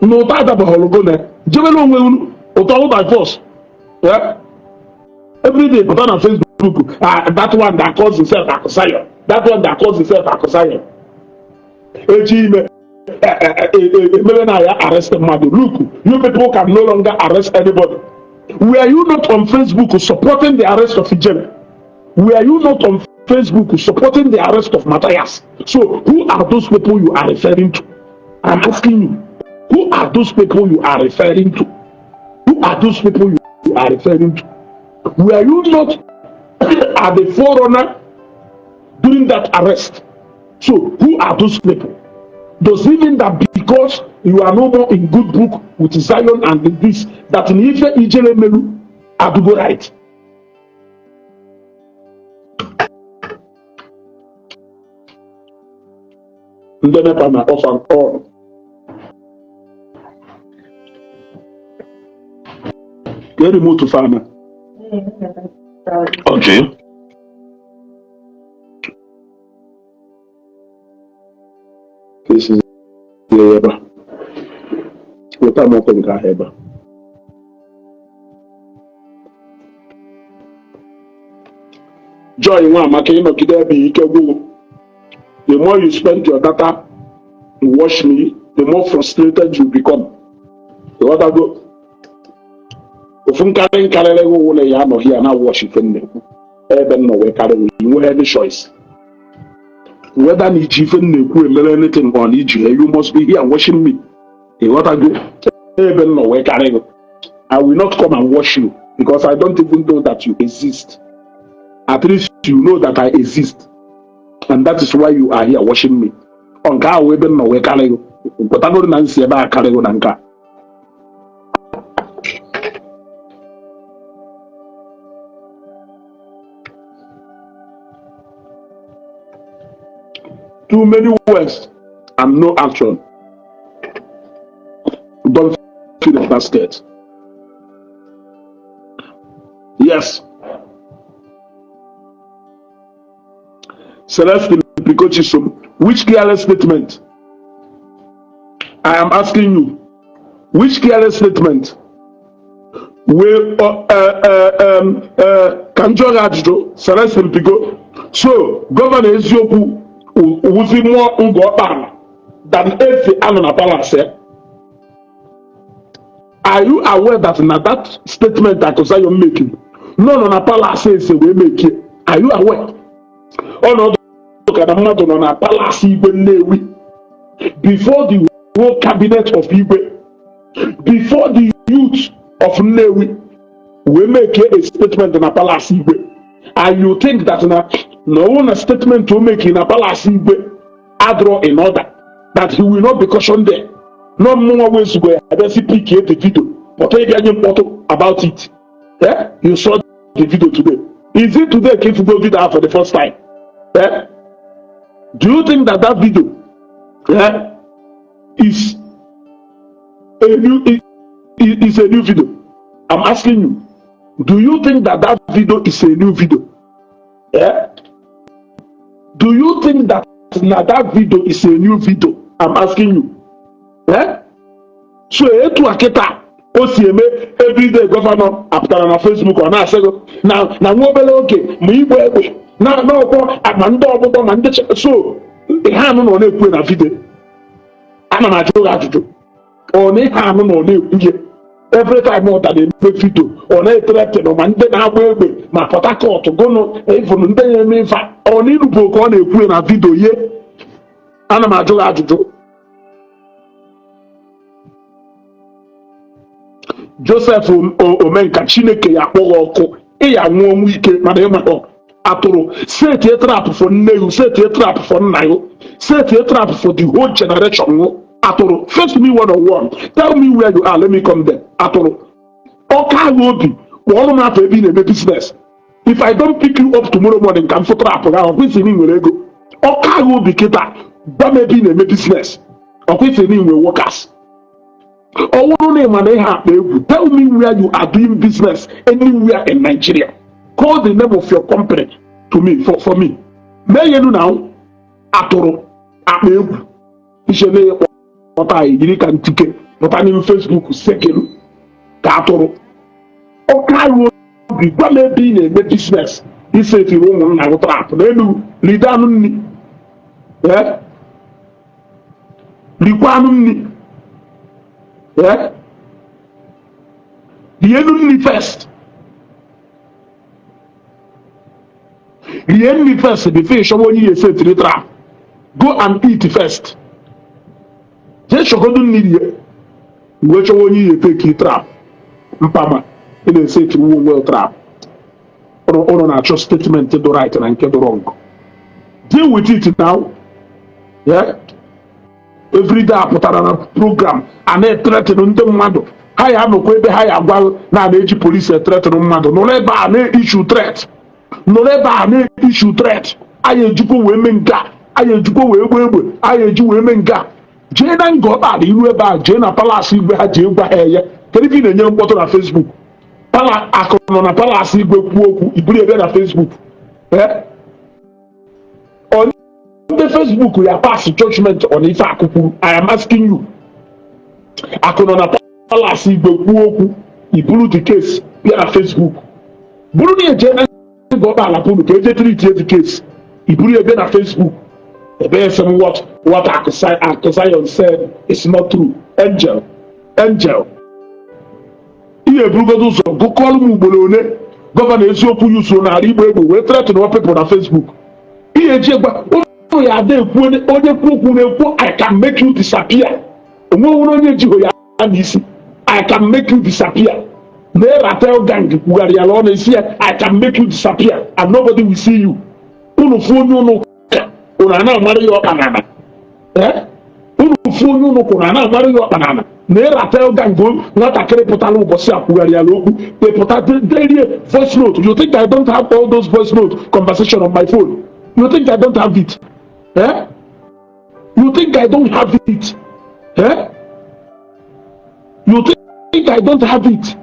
No tada ba hologone. Jebelo onwe unu by force. Yeah. Every day, put on Facebook, that one that calls himself Akuzayon. That one that calls himself Akuzayon. Arrested Madu. Look, you people can no longer arrest anybody. Were you not on Facebook supporting the arrest of Ijeme? Were you not on Facebook supporting the arrest of Matthias? So, who are those people you are referring to? I'm asking you, who are those people you are referring to? Who are those people you are referring to? Were you not at the forerunner during that arrest? So, who are those people? Does it mean that because you are no more in good book with Zion and this, that in Ife Ijele Melu are to go right? Then I am off and on. Get remote to farmer. Okay. This is the Eba. What am I going to Eba? Joy, one, the more you spend your data to watch me, the more frustrated you become. You want to go? If you can't carry go here now watch it, even no way carry you have any choice. Whether you even anything on EG, you must be here watching me. You want to go? Even no way carry go. I will not come and watch you because I don't even know that you exist. At least you know that I exist, and that is why you are here watching me. On car we even no way carry go. But I don't know see about carry go nanka. Too many words and no action. Don't fill the basket. Yes. Celestine Picochisum, which careless statement? I am asking you, which careless statement will Kanjo Celestine Pico? So, Governor Eziokwu was more Ngo Ọkpala than Efe Anona Palace. Are you aware that in that statement that you're making, no Palace is a way make it? Are you aware? Oh no, on Palace before the whole cabinet of Igbo, before the youth of Newi, we make a statement in a Palace Igbo. And you think that no one a statement to make in a Palace Igbo, Adro in order, that he will not be cautioned there. No more ways to go. I don't see the video, but I get about it. Yeah? You saw the video today. Is it today King Football did that for the first time? Yeah? Do you think that video is a new video? I'm asking you. Do you think that video is a new video? Yeah? Do you think that video is a new video? I'm asking you. So etu akita o si eme everyday governor apụtara na Facebook ọ na-asịgo na nwa obere oge ma igbe egbe na ọkwọ ma ndị ọgbụgbọ ma ndị so ha anụ nọ na-ekwu na vidio. Ana m ajụ gị ajụjụ ọ na ihe anụ nọ na-ekwu ihe every time ọ dara eme vidio ọ na-eteretịn ma ndị na-agba egbe ma Port Harcourt gụnụ evụnụ ndị na-eme ife ọ na irubo ka ọ na-ekwu na vidio ihe. Ana m ajụ gị ajụjụ. Joseph Omenka Chineke ya akpọghị ọkụ ịya nwụọ ọnwụ ike mana ịmakọ atụrụ set a trap for nne you, set a trap for nna you, set a trap for the whole generation. Atụrụ face me one on one, tell me where you are, let me come there. Atụrụ ọka ahụ obi kpọọrọ m afọ ebe ị na-eme business. If I don't pick you up tomorrow morning ka m fụ trap ahụ ọkwesịrị na ị nwere ego. Ọka ahụ obi kịta gwa m ebe ị na-eme business ọkwesịrị na ị nwere workers. Ọwụrụ na ịma na ihe akpa egwu, tell me where you are doing business anywhere in Nigeria. Call the name of your company to me for me. Mee yenu na atụrụ akpa egwu iche na kpọta yiri ka ntike pụta n'ime Facebook sekelu ka atụrụ ọka ahụ obi gwa m ebe ị na-eme business isetiri ụmụnna gị trap n'elu ride anụ nri rikwa anụ nri rie nri first. Rie nri first before ịchọwa onye ihe setiri trap. Go and eat first. Jee chọgodu nri rie iwe chọwa onye ihe teki trap mpama ị na-esetiri onwe trap. Ụnụ na-achọ statement dị right na nke dị wrong. Deal with it now. Everyday apụtara na program a na-etretịn ndị mmadụ ha ya anọkwa ebe ha ya agwa na-eji polisi etretịn mmadụ nọrọ ebe a na-ishu tret nọrọ ebe a na-ishu tret anyị ejikwa wee mee nga anyị ejikwa wee gba egbe anyị eji wee mee nga jee na Ngo Ọkpala iru ebe a jee na palasị igwe ha jee gwa ha eye kedu ife ị na-enye mkpọtụ na Facebook akụ nọ na palasị igwe kwuo okwu iburu ebe na Facebook ndị Facebook ya pass judgment on ife akụkụ. I am asking you. Akụ nọ na palasị igwe kwuo okwu iburu the case bịa na Facebook buru na eje na Ngo Ọkpala pụrụ ka eje treat the case iburu ebe na Facebook ebe esem what Akusayon said is not true. Angel ihe eburugodo ụzọ gụkọọlụ m ugboro one gọvanọ Eziokwu yuso n'ala Igbo egbe wee threaten people na Facebook ihe eji egwa ya ada ekwu onye kwu okwu na-ekwu I can make you disappear. Onwe onye jiho ya n'isi I can make you disappear. Na Ratel gang kwugharị ya na isi ya I can make you disappear and nobody will see you. Unu fu onye unu ụra na-amara ya ọkpanana unu fu onye unu kwụra na-amara ya ọkpanana na Ratel gang nwatakịrị pụtara ụbọchị a kwugharị ya okwu pụta derie voice note. You think I don't have all those voice note conversation on my phone? You think I don't have it? You think I don't have it? You think I don't have it?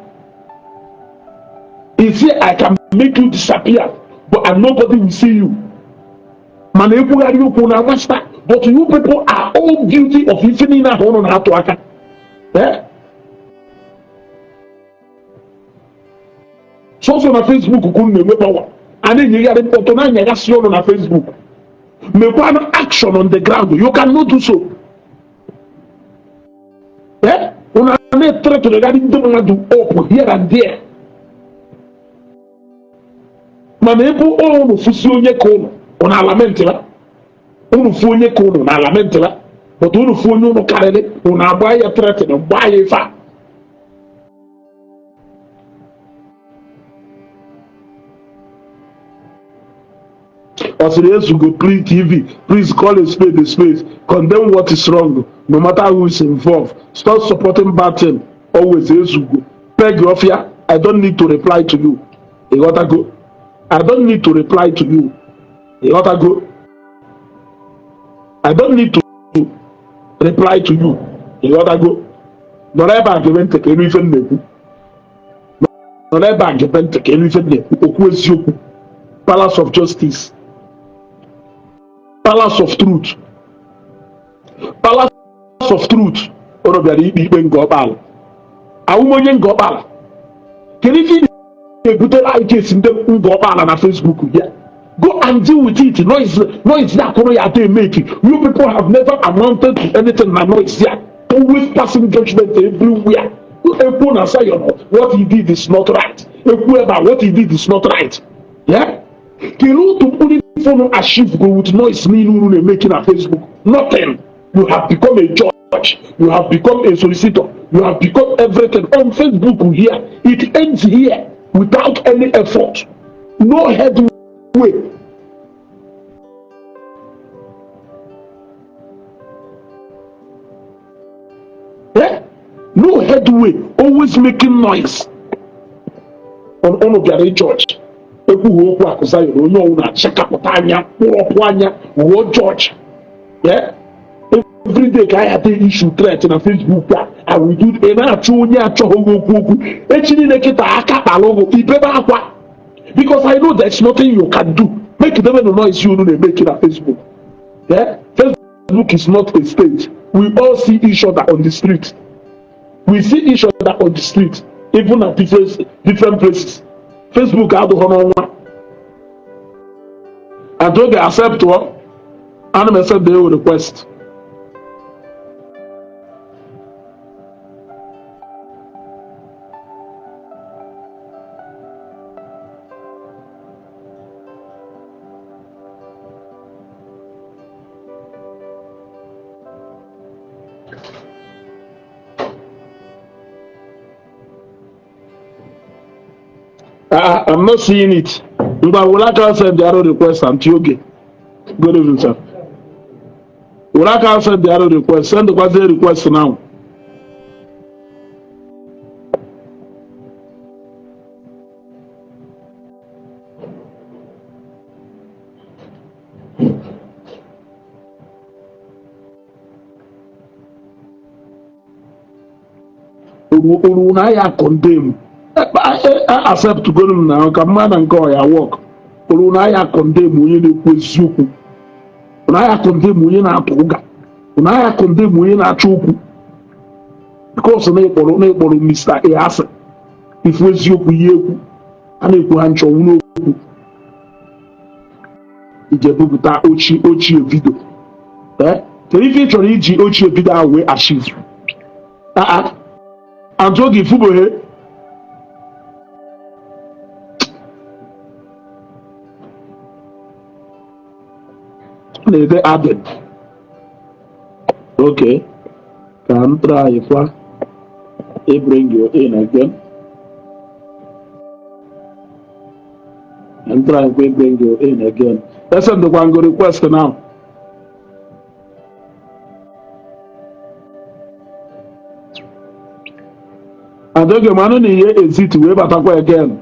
He said I can make you disappear, and nobody will see you. But you people are all guilty of infinite on how to act. So on Facebook, power. And then you get on Facebook. Make one action on the ground. You cannot do so. Una ne try to regarding do up here and there. Manebu onu fusi onye kono ona lamentela. Unu fu onye kono na lamentela. But unu fu onye unu karele una agba ya threat na gba ya ifa. Ezeugo TV, please call a spade a spade. Condemn what is wrong, no matter who is involved. Stop supporting bad thing. Always Ezeugo. Peg Rofia, I don't need to reply to you. You gotta go. I don't need to reply to you. You gotta go. I don't need to reply to you. You gotta go. Nọrọ given take anything nebu. Nọrọ given take anything nebu. Okwu Eziokwu. Palace of Justice. Palace of Truth. Palace of Truth unu bịara ikpe Ngo Ọkpala awụmonye Ngo Ọkpala kedu ife ị na-ebutere anyị kesi ndị Ngo Ọkpala na Facebook ya go and deal with it. Noise ya kụrụ ya dey make you people have never amounted to anything na noise ya always passing judgment everywhere. Ekwu na Zion what he did is not right. Ekwu about what he did is not right. Yeah? Kelu to only follow achieve go with noise niile making na Facebook. Nothing. You have become a judge. You have become a solicitor. You have become everything on Facebook here. It ends here without any effort. No headway. Yeah? No headway. Always making noise. On Onogari Church. Ekwu okwu akụza yoro onye ọwụ na-achịkapụta anya kpụrọpụ anya wuo George. Yeah? Every day ka I dey issue threat na Facebook I will do a na-achụ onye achọghị okwu echi niile kịta aka kpalụgụ ibebe akwa because I know there's nothing you can do. Make them no noise you make it on Facebook. Yeah? Facebook is not a stage. We all see each other on the street. We see each other on the street, even at different places. Facebook I don't know. I don't accept one. And accept the request. I'm not seeing it. But will I accept the other request until okay? Good evening, sir. Will I accept the other request? Send the request now. Urunaya condemn. I accept to go now. Come on and go your work. Urunaya condemn when you do Eziokwu. Urunaya condemn when you na atoga. Urunaya condemn when you na choku. Because na ekporo Mr. Easa. If Eziokwu yeku, ana ekwu hancho uno okwu. Ijebubuta ochi video. Kedu ife chọrọ iji ochie video ahụ wee achieve? Antogi Fubohe. They added. Okay. Can try if I bring you in again. And try and bring you in again. Let's send the one go request now. And then the man here is it way but again.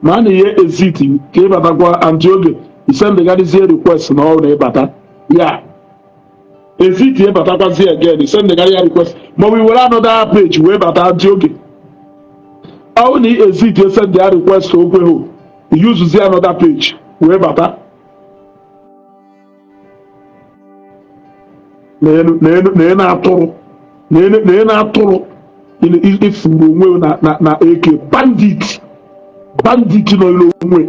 Man here is it came at Antioge. He sent the guy here request and all the bata. Yeah. Is it here but again? He sent the guy here request. But we will another page way but Antioge. Only is it you send the request to Okweho. He uses another page way bata. Na atụrụ ifuru onwe na eke bandit nọ ilo onwe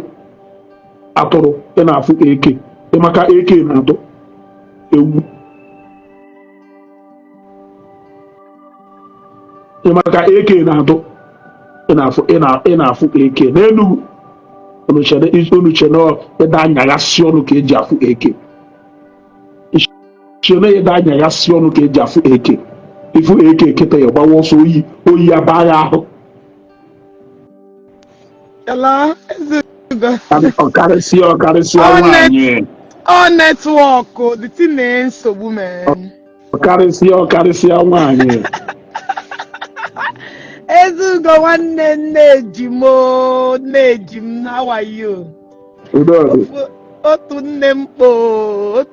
atụrụ ị na-afụ eke ịmaka eke na-atụ ewu ịmaka eke na-atụ ị na-afụ eke n'Enugu onuche na ịda anyagasi ọnụ ka eji afụ eke Chene ya danya ya si ọnụ ka eji afụ eke ifu eke kịta ya gbawa ọsọ oyi abagha ahụ ọkarịsịa nwaanyị ọ netwọk the thing na nsogbu man ọkarịsịa nwaanyị Ezeugo nwanne nneji m how are you? Otu nne mkpo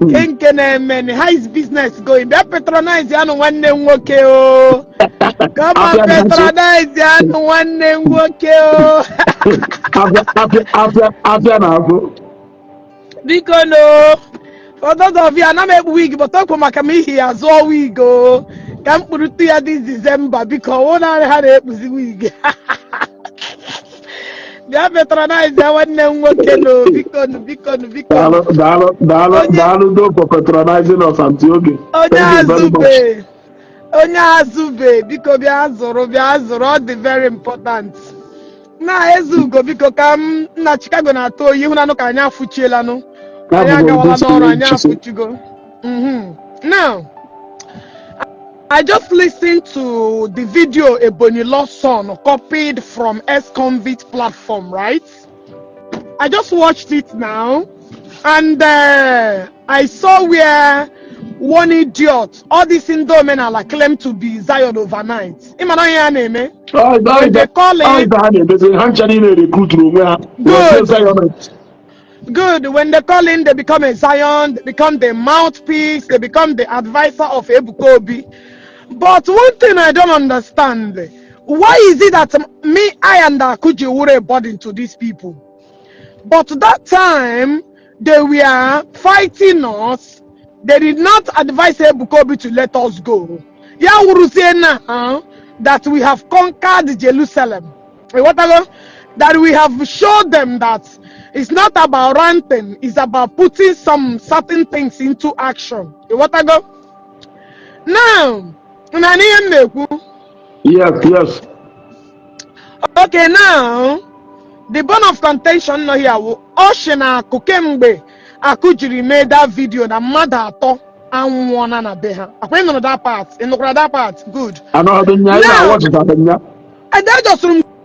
nke na-eme how is business going? Bịa patronize ya nụ nwanne m nwoke o Come on, patronize ya nwanne nwoke o. Afia na azụ. Biko no. For those of you, I'm a wig, but talk about me here as all we go. Come put it here this December because one I had a wig. Bịa patronize ya nwanne nwoke no. Biko. Daalụ do for patronizing us Antioge. Onye azube biko bịa zụrụ ọ dị very important. Na Ezeugo biko ka m na Chicago na-atụ oyi hụnanụ ka anyị afụchielanụ. Anyị agawala n'ọrụ anyị afụchigo. Now, I just listened to the video Ebonyi Lawson copied from ex-convict platform, right? I just watched it now, and I saw where one idiot, all these Indomenala claim to be Zion overnight. When they call in, good. When they call in, they become a Zion, they become the mouthpiece, they become the advisor of Ebukobi. But one thing I don't understand, why is it that I and Akuji were a burden to these people? But that time, they were fighting us. They did not advise Ebukobi to let us go. Yeah, we say now that we have conquered Jerusalem. That we have showed them that it's not about ranting, it's about putting some certain things into action. Now, yes. Okay, now the bone of contention no here. Oshina Kokembe Akujiri made that video that mother ato and one na beha. I know that part. In that part, good. I know now, and that just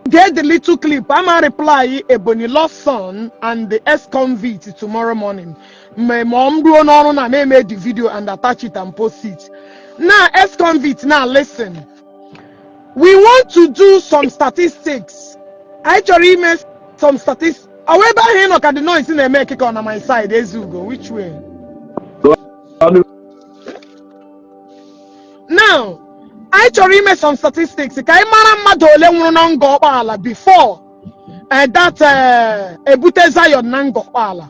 get the little clip. I'm a reply Ebonyi Lawson and the ex-convict tomorrow morning. My mom made the video and attach it and post it. Now, ex-convict, now listen. We want to do some statistics. I actually made some statistics. However, he look at the noise in the make on my side. Ezeugo, which way? Now, I actually made some statistics. Before that Ebute Zion Ngo Ọkpala.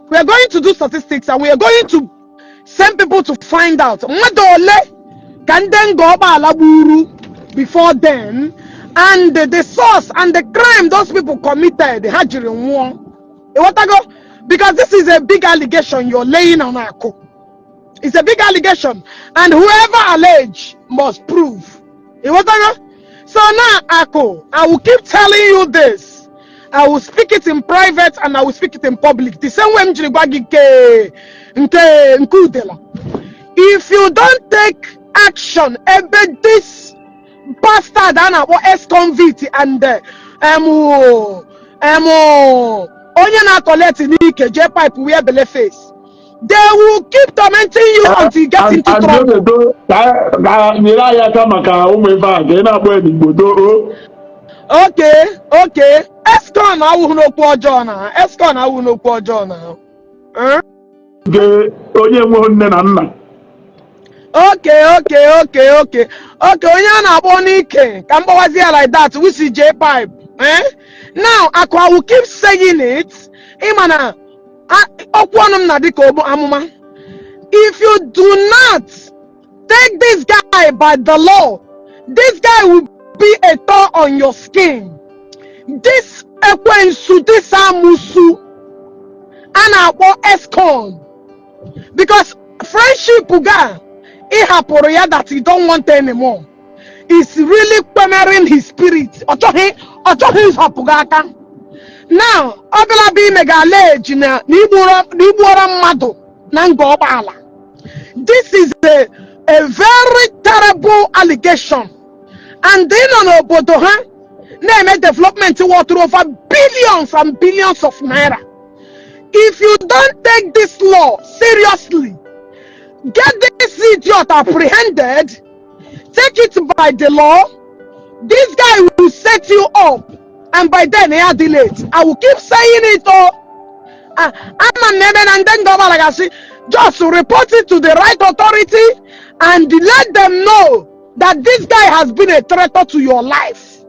We are going to do statistics and we are going to send people to find out before then, and the source and the crime those people committed, because this is a big allegation you're laying on Ako. It's a big allegation, and whoever allege must prove. So now, Ako, I will keep telling you this. I will speak it in private and I will speak it in public. The same way if you don't take action, this bastard and our ex-convict and Onyana collect Nike J pipe wear belly face. They will keep tormenting you until you get into trouble. Okay. Escon, I will know poor John. Escon, I will know poor John. Okay. Onyana Bonike, Kambawazia like that. We see J pipe. Now, I will keep saying it. Imana. If you do not take this guy by the law, this guy will be a thorn on your skin. This this amusu and our escon, because friendship that he don't want anymore is really quivering his spirit. Now, Obila be mega allege na Nibura Mado Ngo Ọkpala. This is a very terrible allegation. And then on Obodoha, name development worth over billions and billions of naira. If you don't take this law seriously, get this idiot apprehended, take it by the law, this guy will set you up. And by then, they are delayed. I will keep saying it. I'm a name and then just report it to the right authority and let them know that this guy has been a threat to your life.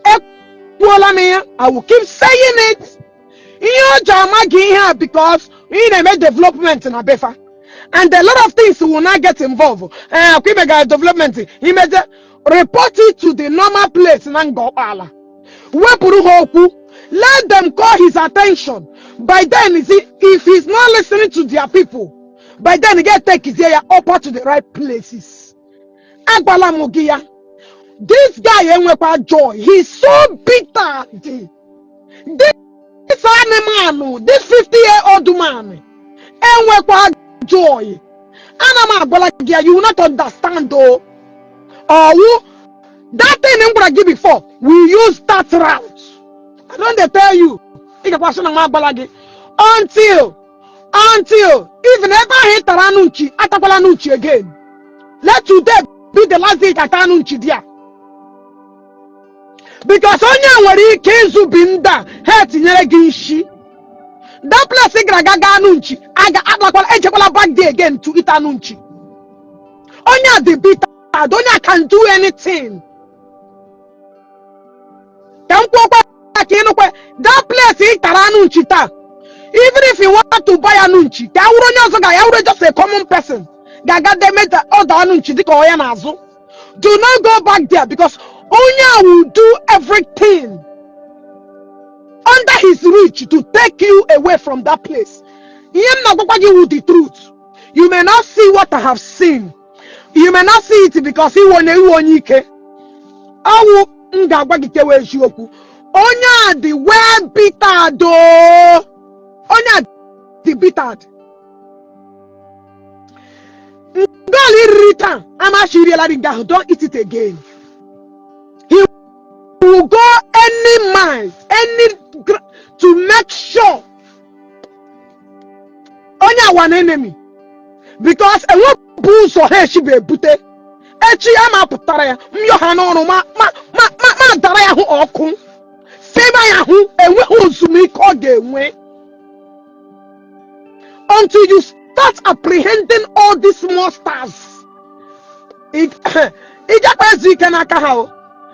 I will keep saying it. Because we make development in Abefa. And a lot of things will not get involved. Development. He made report it to the normal place in Ngo Ọkpala. Let them call his attention. By then, if he's not listening to their people, by then he get take his ear up to the right places. Agbala Mugia. This guy enwekwa joy. He's so bitter. This animal, this 50-year-old man, enwekwa joy. And you will not understand though. That thing I'm gonna give before, we use that route. I don't tell you. Until even ever hit Taranunchi, Atakalanuchi again. Let today be the last day at Taranunchi there. Because only when he came to Binda, head in Yegishi. That place Gaganunchi, I got back there again to Itanunchi. Only the bitter, Donya can do anything. That place is Taranunchita. Even if you want to buy a nunchi, I would just a common person. They made all the nunchi. Do not go back there because Onya will do everything under his reach to take you away from that place. He am not going to give you the truth. You may not see what I have seen. You may not see it because he won't Onike. I will Eziokwu. Onya the well bitter though. Onya the bitter. Return. I'm actually realizing that don't eat it again. He will go any miles, to make sure Onya one enemy. Because I want bulls or hair she be bute. Echi ama putara ya. Myo hanono ma dara ya hu okun. Sema ya hu enwe uzumi ko genwe. Until you start apprehending all these monsters.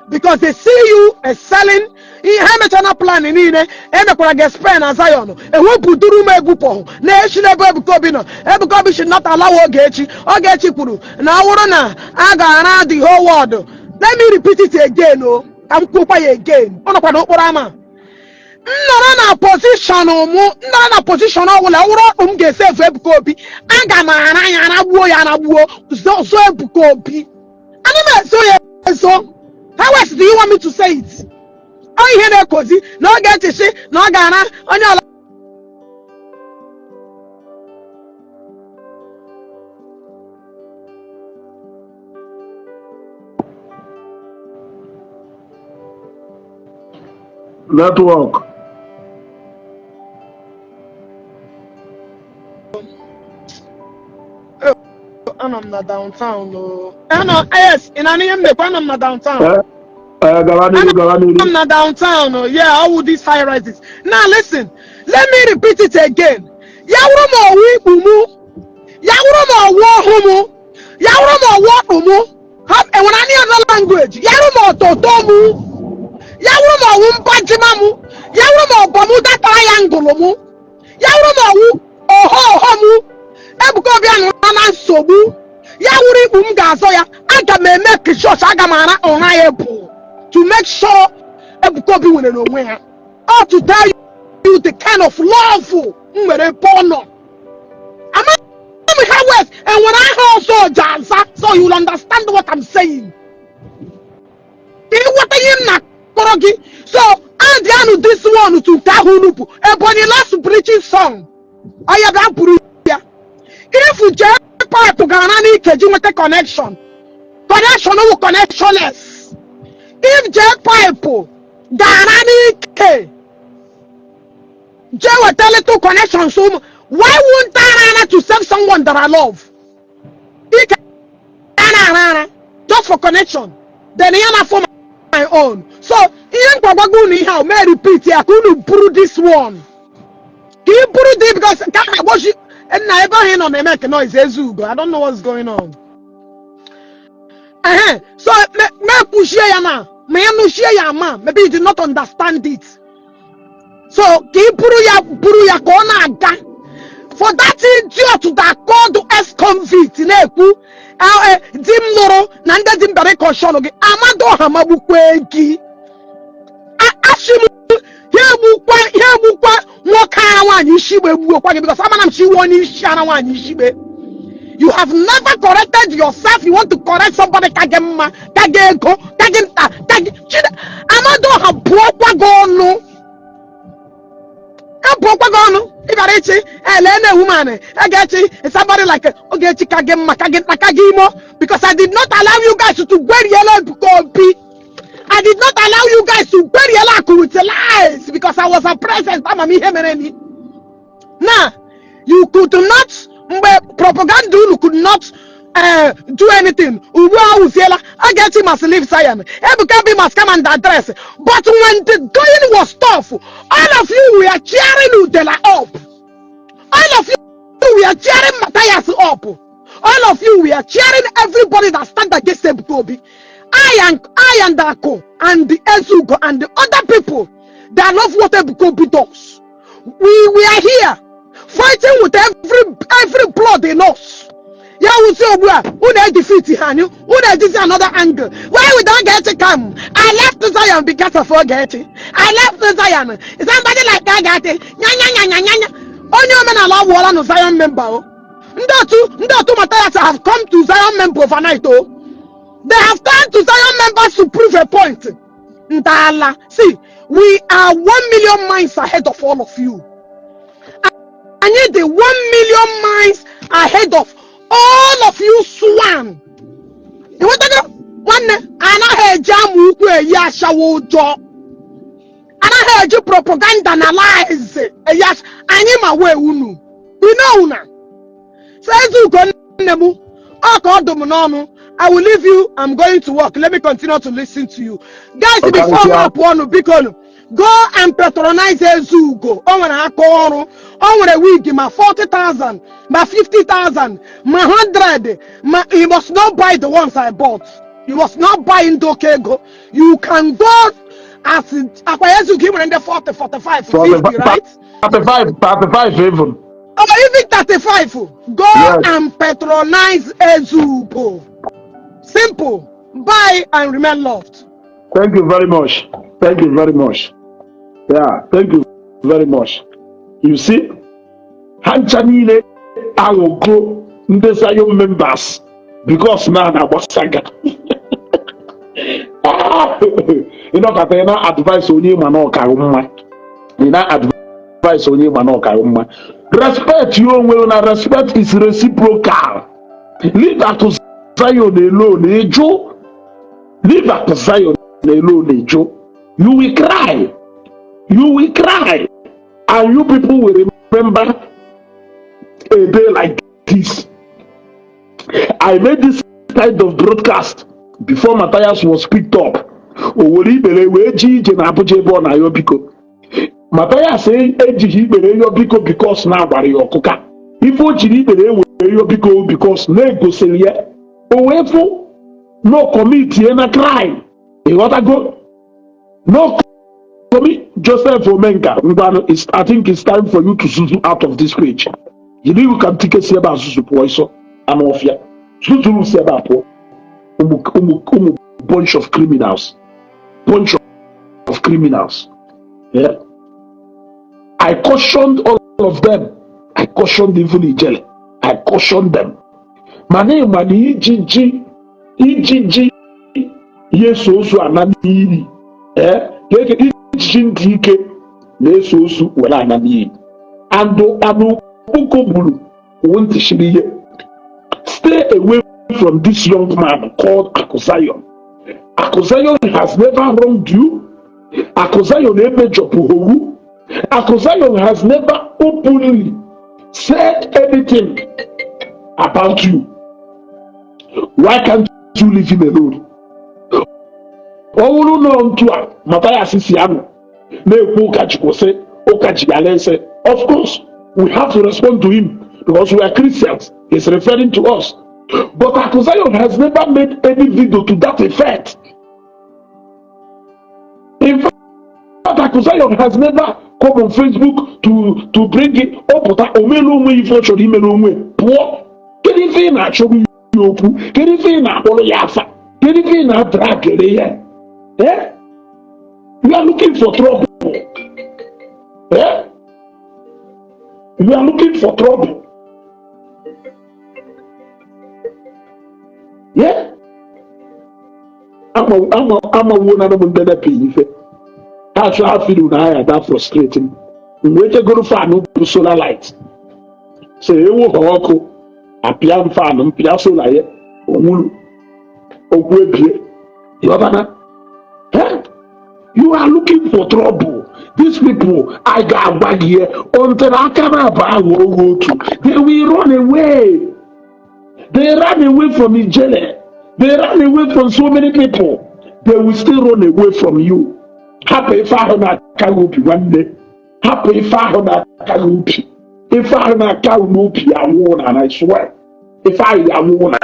Because they see you selling in Hamilton plan in Ine, and the get spend as Zion. And who put through my bupo? Nation Ebukobi should not allow Ogechi Kuru. Now, I got around the whole world. Let me repeat it again. I'm Kupa again. On a panorama. No position no position will get self Ebukobi. I got my so Ebukobi. And so. How else do you want me to say it? Oh, you hear that, Cozy? No, get it, no, Ghana, on your network. I'm not downtown. No, yes, in an name, I'm not downtown. I'm not downtown. No, yeah, all these high rises. Now listen, let me repeat it again. Yawurumo wibumu, Yawurumo wahumu, Yawurumo wahumu. And when I need another language, Yawurumo totomu, Yawurumo wumpajimamu, Yawurumo bamuda triangle, Yawurumo ohomu. Ebukobi anana sobu ya wuri bum gazo ya aga me make sure aga mara ona ebu to make sure Ebukobi win no win or to tell you the kind of love nwere pono am I how west and when I also jansa so you'll understand what I'm saying what I am not korogi so and anu this one to kahunupu ebony last preaching song ayaba puru. If you just pipe to Ghana, you with a connection will connectionless. If just pipe Ghana, J will tell it to connection. So why won't I to serve someone that I love? Just for connection. Then I for my own. So Ian Pagaguni how may repeat I couldn't prove this one. You put it because I was and I ever hear on they make a noise. Ezeugo. I don't know what's going on. So me push ya now. Me no share ya ma. Maybe you did not understand it. So ki puru ya kona aga. For that idiot that called ex-convict na-ekwu dim lụrụ na ndị dim bere kọshọn gị amado ha magbukwe ashim ihe egbukwa nwoke ara nwaanyị ishigbe gbuokwa gị because amana m chi onye isi ara nwaanyị ishigbe. You have never corrected yourself. You want to correct somebody kage mma kage ego kage nta kage chide amado ha buokwa gị ọnụ. Woman, somebody like because I did not allow you guys to wear yellow copy. I did not allow you guys to wear yellow with lies because I was a present. Now, you could not propaganda, you could not do anything. I get him as leave Zion. Ebuka must come and address. But when the going was tough, all of you were cheering Udela up. All of you were cheering Matthias up. All of you were cheering everybody that stand against Ebukobi. I and Dako and the Ezeugo and the other people that love what Ebukobi does. We are here fighting with every blood in us. Yeah, we say who they defeat Hanyu, who they this another angle. Why we don't get to come? I left the Zion because of forgetting. I left the Zion. Somebody like that got it. Only men allow wall on Zion member. Ndotu Matthias have come to Zion member overnight. They have come to Zion members to prove a point. Ndala. See, we are 1 million miles ahead of all of you. I need the 1 million miles ahead of all of you swan. You want to go? One, I heard Jamu Yashawojo. And I heard you propaganda and lies. Yes, I need my way. We know now. Says you go nemu. I will leave you. I'm going to work. Let me continue to listen to you. Guys, before I want to go and patronize Ezeugo. I want a wig, my 40,000, my 50,000, my 100. He must not buy the ones I bought. You must not buy in Dokego. You can go as Ezeugo give in the 40, 45, 50, right? 35 even. Oh, even 35. Go and patronize Ezeugo. Simple. Buy and remain loved. Thank you very much. Thank you very much. Yeah, thank you very much. You see, Hanchanile, I will go in the Zion members because now I was saga. You know that I not advise on you, man, or Karuma. You not advise on you, man, or Karuma. Respect you will not respect is reciprocal. Leave that to Zion alone, Joe. Leave that to Zion alone, Joe. You will cry. You will cry. And you people will remember a day like this. I made this kind of broadcast before Matthias was picked up. Matthias said because now if because no committee and a crime. You gotta go. No committee. Joseph Omenga, I think it's time for you to zoom out of this page. You know you can take a seba Zuzu and off here. Zuzu seba bunch of criminals. Bunch of criminals. Yeah. I cautioned all of them. I cautioned even Ijele. I cautioned them. Mane mani EGG yes also anani eh Ijindike yes also wala anani ando ukobulu won't shiriye. Stay away from this young man called Akosayon. Akosayon has never wronged you. Akosayon never jopuhogu. Akosayon has never openly said anything about you. Why can't you leave him alone? Oh no, Matthias is young. Of course, we have to respond to him because we are Christians. He's referring to us. But Akuzayon has never made any video to that effect. In fact, Akuzayon has never come on Facebook to bring it up. Poor. Anything I show you, anything I follow Yafa, anything I drag here. Eh? You are looking for trouble. Eh? You are looking for trouble. Yeah? I'm a woman of the pay. That's how I feel now. That frustrating. When you go to find no solar light, say you will walk. Apia mfano mpia solar ye omulu ogwebie yobana. You are looking for trouble. These people I got back here until I can go to. They will run away. They ran away from Ijele. They ran away from so many people. They will still run away from you. Happy if I have Kagupi one day. Happy if I have Kagupi. If I have Kagupi, I won, and I swear. If I won,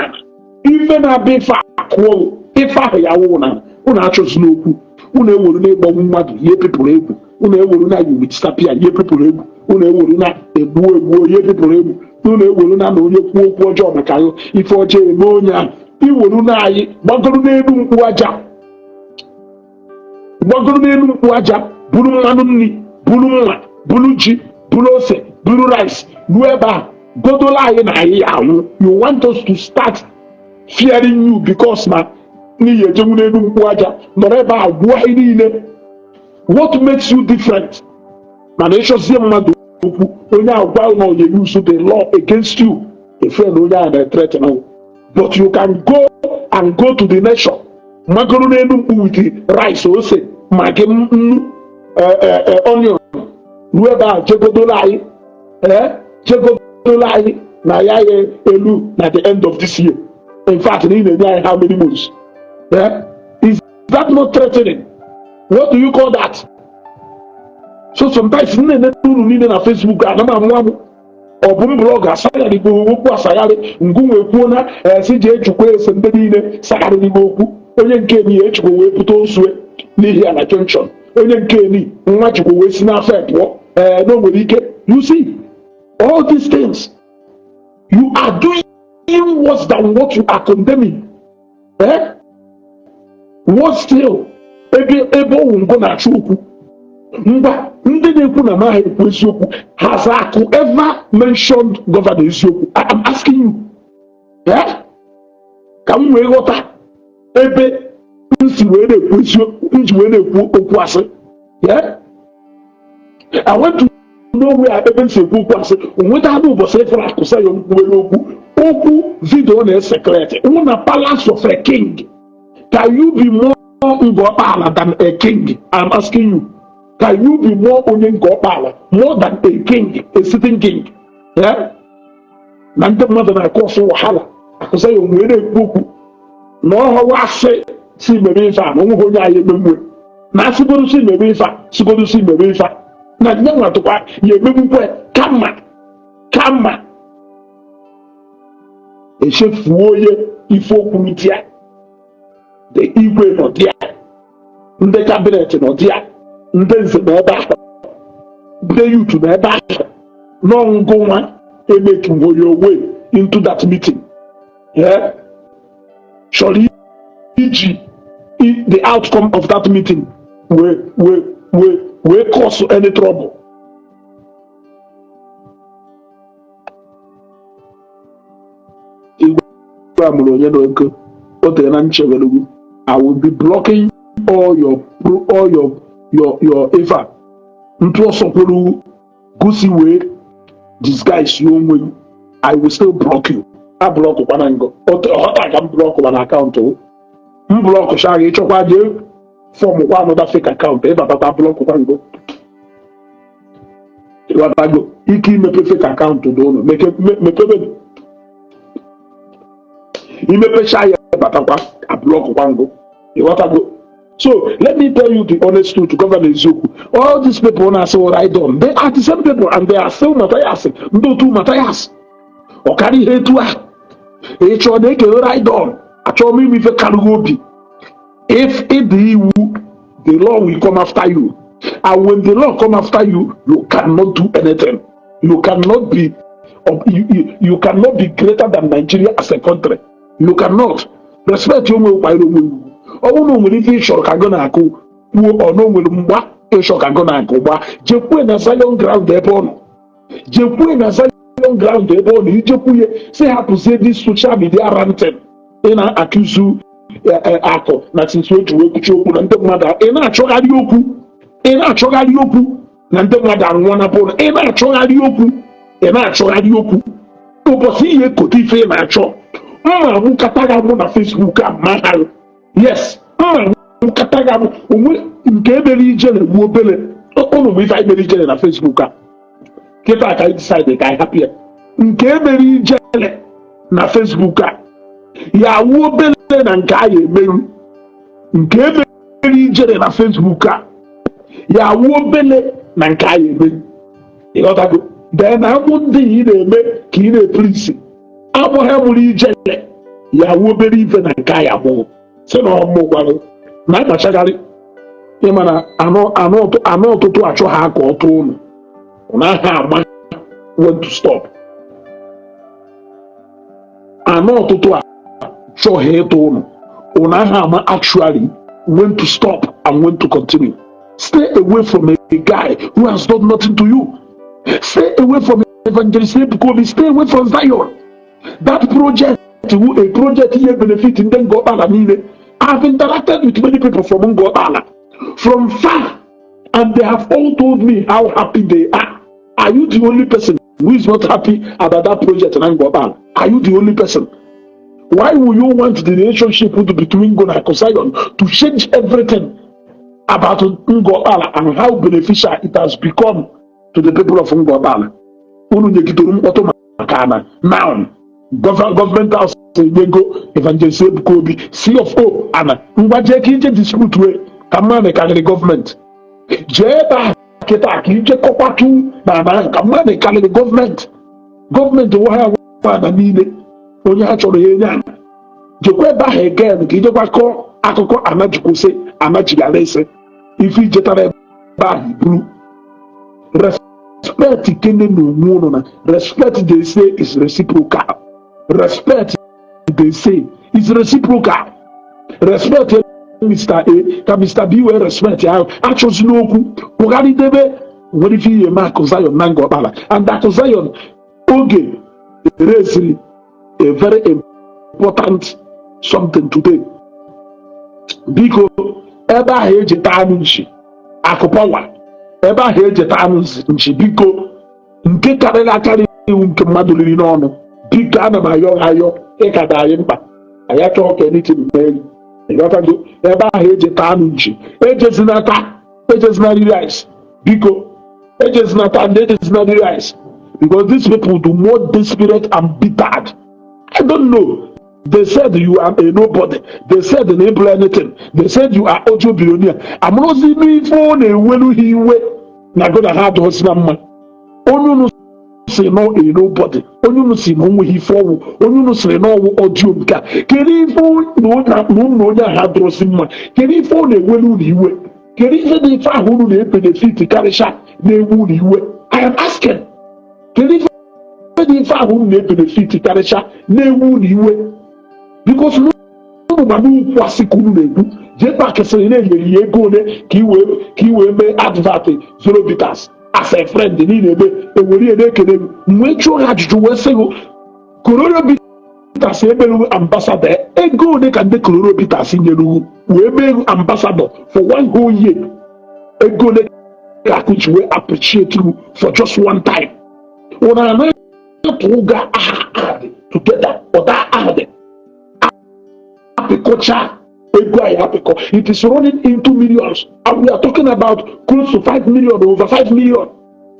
even a big fat quo, if I won, I chose no good. Une will neighbor woman, ye people able. Une will not you with Stapia, ye people able. Une will not a boy, ye people able. Une will not know your poor job, Makayo. If for Jeremiah, you will not, but go to Waja. Bogolmenu waja, bulu manuni, bulu buluji, bulose, bulu rice, nueba, godola na yamu. You want us to start fearing you because na ni yejemunu waja, noreba agwaine. What makes you different? Manesho siemadu onya agwa no you use the law against you. If you know you are threat now. But you can go and go to the nation. Magoronenu with the rice also. Magim onion. Whoever Jegodolai, Jegodolai, Nayaye Elu at the end of this year. In fact, in India, how many months? Is that not threatening? What do you call that? So sometimes in the Facebook, I'm ọbụm blọga sagharị bụ okwu asagharị ngụnwe kwuo na CJ Ejukwu ese ndị niile sagharị n'ime okwu onye nke ni Ejukwu wee pụta osue n'ihi ala junction onye nke ni nwa Jukwu wee si n'afọ pụọ na o nwere ike. You see all these things you are doing worse than what you are condemning. What still ebe owu ngo na-achụ okwu mba ndị na-ekwu na maha ekwu eziokwu. Has Aku ever mentioned Governor Eziokwu? I'm asking you. Ka m wee ghọta ebe nsi wee na-ekwu eziokwu nji wee na-ekwu okwu asị. I went to know where ebe nsi ekwu okwu asị onweta ha n'ụbọchị ịfụrụ akụsa ya nkwuwere okwu vidio na-esekreti na palace of a king. Can you be more Ngo Ọkpala than a king? I'm asking you. Can you be more Ngo Ọkpala, more than a king, a sitting king? Na ndị mmadụ na-akọ ọsọ wahala akụsa ya onwe na-ekwu okwu na ọhụrụ asị si mere ife a na onweghị onye anyị ememwe na asịgodo si mere ife a sigodo si mere ife a na nye nwatụkwa ya ememukwe kama echefuo onye ife okwu ya the igwe nọ dị ya ndị kabinet nọ dị ya ndị nze na ebe ahụ ndị yutu na ebe ahụ n'ọngụ nwa emekiwo your way into that meeting. Shall iji the outcome of that meeting will cause any trouble? I will be blocking all your effort. Goosey way, disguise you when I will still block you. I block Panango. I can block one account. Block Shaggy Chopade from one other fake account. Papa block Pango. What I go, he keep a fake account to do make it. He may pay shy, but I block Pango. What I go. So let me tell you the honest truth, Governor Eziokwu. All these people now say what I done. They are the same people and they are still Matthias. No two Matthias. Or carry here to ịchọ na ekele right on achọrọ m ime ife karịrị obi. If it the law will come after you. And when the law come after you, you cannot do anything. You cannot be you cannot be greater than Nigeria as a country. You cannot. Respect your way by the way. Oh no, when you shock I'm gonna go, or no will what shock I'm gonna go. Jepu na Zion ground there born. Jepu na Zion ground there born. You Jepu say how to say this social media ranting. In accuse you akọ na tinsi otu ekwuchi okwu na ndị mmadụ ị na-achọgharị okwu na ndị mmadụ anwụọ na bụrụ ị na-achọgharị okwu ụbọchị ihe kote ife ị na-achọ mma nwụkata gị amụ na Facebook a mahal yes mma nwụkata gị amụ onwe nke emere ijele gbuo obele ụnụ bụ ife anyị mere ijele na Facebook a kịta ka anyị decide ka anyị hapụ ya nke emere ijele na Facebook a ya wuo obele na nke a ya emerụ nke emere ijele na Facebook a ya wuo obele na nke a ya emerụ ịghọtago then amụ ndị ị na-eme ka ị na-eprisi abụghị mụrụ ijele ya wuo obere ife na nke a ya mụrụ si na ọmụ gwarụ na akpachagharị ịma na anụ ụtụtụ achọ ha aka ọtụ ụlọ na-aha ama when to stop anụ ụtụtụ a chọghị ịtụ ụlọ ụnaha ama actually when to stop and when to continue. Stay away from a guy who has done nothing to you. Stay away from Evangelist Eziokwu. Stay away from Zion. That project, a project here benefiting Ngo Ọkpala niile. I've interacted with many people from Ngo Ọkpala from far, and they have all told me how happy they are. Are you the only person who is not happy about that project in Ngo Ọkpala? Are you the only person? Why would you want the relationship between Ngo and Zion to change everything about Ngo Ọkpala and how beneficial it has become to the people of Ngo Ọkpala? Now, government house Ngo Evangelist Eziokwu CFO and Ngwajeki dispute way kamane kalere government. Jeba kita kije kopatu na kamane kalere government. Government wa na niile onye ha chọrọ ya nya. Jekwe ba again kije kwakọ akụkọ anajukwuse anajigalese ifi jetara ba bru. Respect kene no mu na respect they say is reciprocal. Respect they say is reciprocal. Respect Mr. A, ka Mr. B will respect ya. Achọzi n'okwu ụgharị debe nwere ife ihe ma akụ Zion na Ngo Ọkpala, and that Zion oge raised a very important something today. Biko ebe ahụ eji taa anụ nchi akụpọwa ebe ahụ eji taa anụ nchi biko nke karịrị akarị iwu nke mmadụ riri n'ọnụ biko ana m ayọ ịkada anyị mkpa anyị achọghị ka anything mee ịghọtago ebe ahụ eji taa anụ nchi ejezinata rice biko ejezinata and ejezinarị rice because these people do more desperate and bitter. I don't know. They said you are a nobody. They said they didn't play anything. They said you are audio billionaire. I'm not seeing me phone a welu hiwe. Na gonna have to host them. Only no say no a nobody. Only no say no he forward. Only no say no audio ka. Can he phone no ya have to host him. Can he phone a welu hiwe? Can he say the fa who no benefit karisha ne wu hiwe? I am asking. Can he the fa who no benefit karisha ne wu hiwe? Because no manu kwasi kunu na-ekwu je back kesịrị na-enyere ya ego ole ka iwe mee advert 0 bitters as a friend niile ebe ewere ya na-ekele mgbe jụọ ya ajụjụ wee sị kororo bitters emerụ ambassador ego ole ka ndị kororo bitters nyere wee mee ambassador for 1 whole year. Ego ole ka akụji wee appreciate you for just one time. Una na-atụ ga aha together ọda aha culture, it is running into millions, and we are talking about close to 5 million, over 5 million.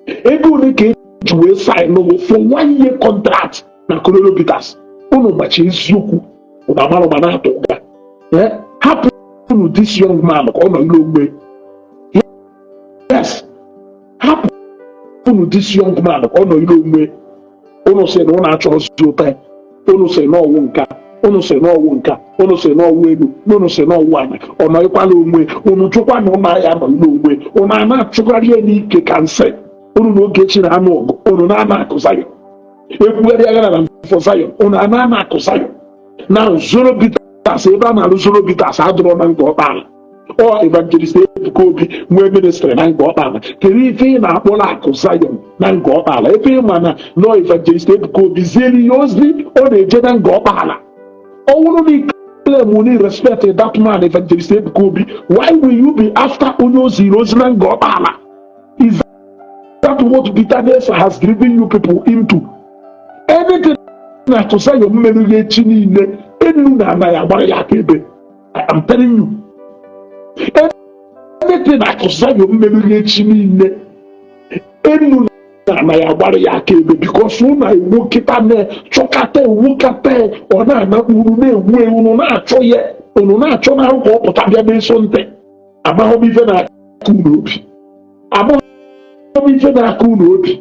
Every day to sign for 1 year contract. Na Kololo Peters, Ono machi Eziokwu, Una Maro Manato. Happen to this young man, Ono Ilogbe. Yes, happen to this young man, Ono Ilogbe. Ono said, Ona chose to pay. unu sị n'ọwụ nka, unu sị n'ọwụ nka, unu sị n'ọwụ elu, unu sị n'ọwụ ala, ọ nọghịkwala onwe, unu chụkwa na ụmụ ya nọ n'onwe, unu a na-achụgharị ya n'ike ka nsị, unu na oge chi na-anụ ọgụ, unu na-ana akụ Zion, ekwugharị agha na mfọ Zion, unu a na-ana akụ Zion. Na zoro bitas, ebe a na-alụ zoro bitas adụrọ na Ngo Ọkpala, ọ evangelist Ebuka Obi nwee ministry na Ngo Ọkpala. Kedu ife ị na-akpọrọ akụ Zion na Ngo Ọkpala ebe ị ma na nọ evangelist Ebuka Obi zieli ya ozi ọ na-eje na Ngo Ọkpala? Ọ wụrụ na claim ni respect that man evangelist Ebuka Obi, why will you be after onye oziri ozi na Ngo Ọkpala? Is that what bitterness has driven you people into? Anything na akụ Zion mmeri echi niile, enu na anaghị agbara ya aka ebe. I am telling you, anything na akụ Zion mmeri echi niile, enu na anaghị agbara ya aka ebe, because unu na-ewu kịta na-chọkata ewu kata ọ na-anakpuru na-ewu ewu na-achọ ya, unu na-achọ na ahụ ka ọ pụta bịa n'eso ntị. Amaghị m ife na-akụ unu obi, amaghị m ife na-akụ unu obi.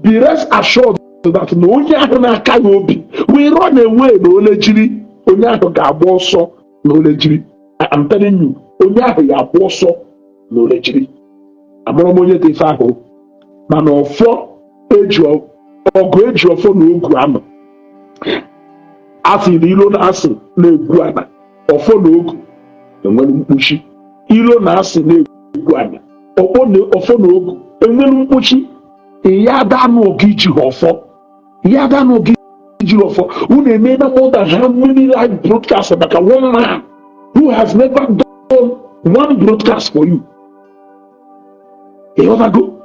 Be rest assured that na onye ahụ na-aka ya obi wee rụọ na-enwe na olejiri, onye ahụ ga-agba ọsọ na olejiri. I am telling you, onye ahụ ga-agba ọsọ na olejiri. Amụrụ m onye dị ife ahụ, mana ọfọ eji ọgụ eji ọfọ na ogu anọ, asị na ilo na asị na-egwu ana, ọfọ na ogu enwere mkpuchi. Ilo na asị na-egwu ana, ọfọ na ogu enwere mkpuchi. Ya danụ oge iji ọfọ, ya danụ oge iji ọfọ. Unu emena more than how many live broadcasts maka one man who has never done one broadcast for you. Go.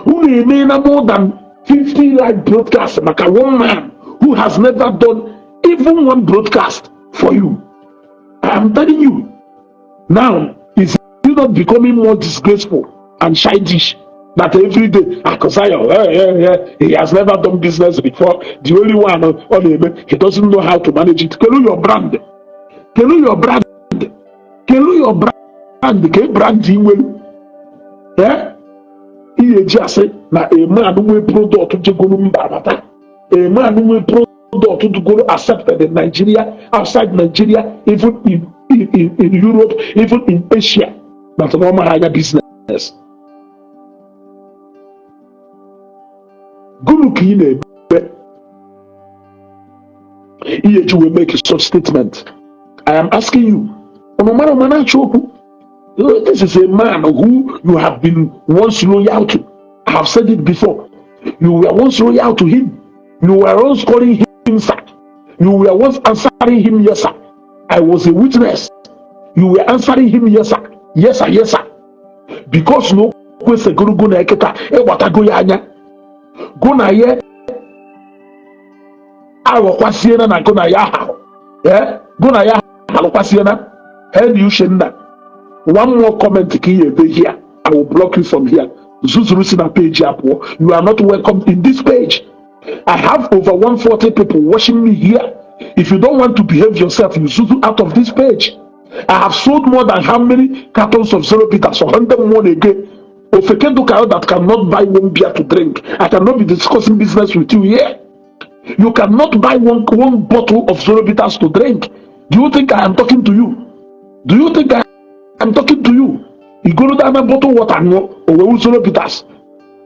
Unu emena more than 50 live broadcasts maka one man who has never done even one broadcast for you. I am telling you, now is it not becoming more disgraceful and childish that every day Zion, he has never done business before, the only one on him, he doesn't know how to manage it. Can your brand? Can your brand? Can your brand? Can brand you will? He just say na a man who will product to go to a man who will product to go accepted in Nigeria, outside Nigeria, even in Europe, even in Asia. That's normal higher business. Guru Kine, you will make such statement. I am asking you, this is a man who you have been once loyal to. I have said it before. You were once loyal to him. You were once calling him sir. You were once answering him yes sir. I was a witness. You were answering him yes sir. Yes sir, yes sir. Because no kwese guru go na eketa e wata go ya anya. Go na ye awo kwasiena na go na ya ha. Go na ya ha kwasiena. Head you shenda. One more comment here. I will block you from here. Zuzurusina page up. You are not welcome in this page. I have over 140 people watching me here. If you don't want to behave yourself, you zuzu out of this page. I have sold more than how many cartons of zero bitters, 101 again. Of a Kentucky that cannot buy one beer to drink. I cannot be discussing business with you here. You cannot buy one bottle of zero bitters to drink. Do you think I am talking to you? Do you think I'm talking to you? You go down a bottle water or zero bitters.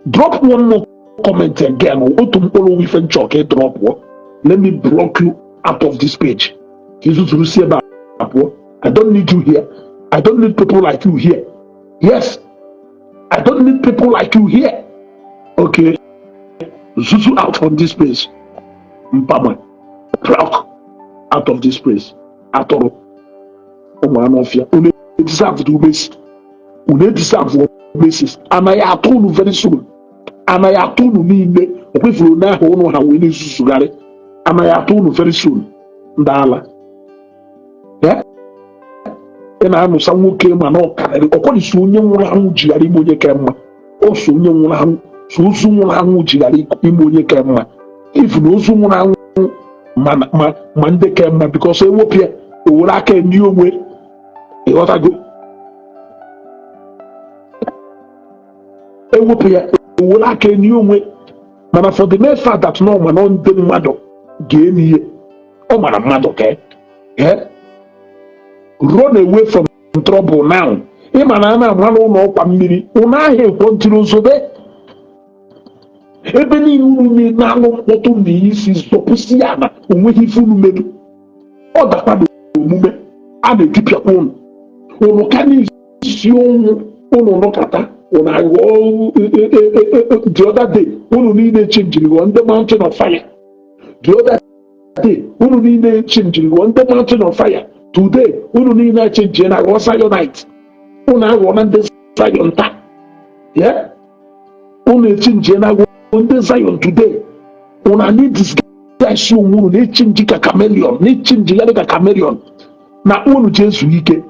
Drop one more comment again. Drop one. Let me block you out of this page. I don't need you here. I don't need people like you here. Yes. I don't need people like you here. Okay. Zuzu out from this place. Mpama. Block out of this place. Atoro. Omanofia. Une deserve to miss. Une deserve to miss. And I atonu very soon. And I atonu nime. Opefulu na hono ha weni zuzu gare. And I atonu very soon. Ndala. Yeah? Na anụ sa nwoke ma na ọkarịrị ọkwọdịsi onye nwụrụ anwụ jigharị ime onye ka mma o so onye nwụrụ anwụ so ozu nwụrụ anwụ jigharị ime onye ka mma ifu na ozu nwụrụ anwụ ma ndị ka mma bikos ewepịa o were aka ndị onwe ịghọtago ewepụ ya o were aka ndị onwe Mana for the mere fact that no man on the mother gain here, oh man, a mother, okay? Yeah? Run away from trouble now. Imanana, one on family, Unahe, continue so there. Ebe ni unu na alụ mkpọtụ na isi zọpụsị ya na onweghị ife unu medu ọ dakwado omume a na-etipịakwa unu ka n'isi ọnwụ unu nọkata unu aghọọ the other day unu niile chenjiri ghọọ ndị mountain of fire the other day unu niile chenjiri ghọọ ndị mountain of fire today unu niile chenjiri na ghọọ Zionite unu aghọọ na ndị Zion taa unu echenjiri na ghọọ ndị Zion today una need this guy so unu na-echenji ka chameleon na-echenji ya ka chameleon na unu jesu ike.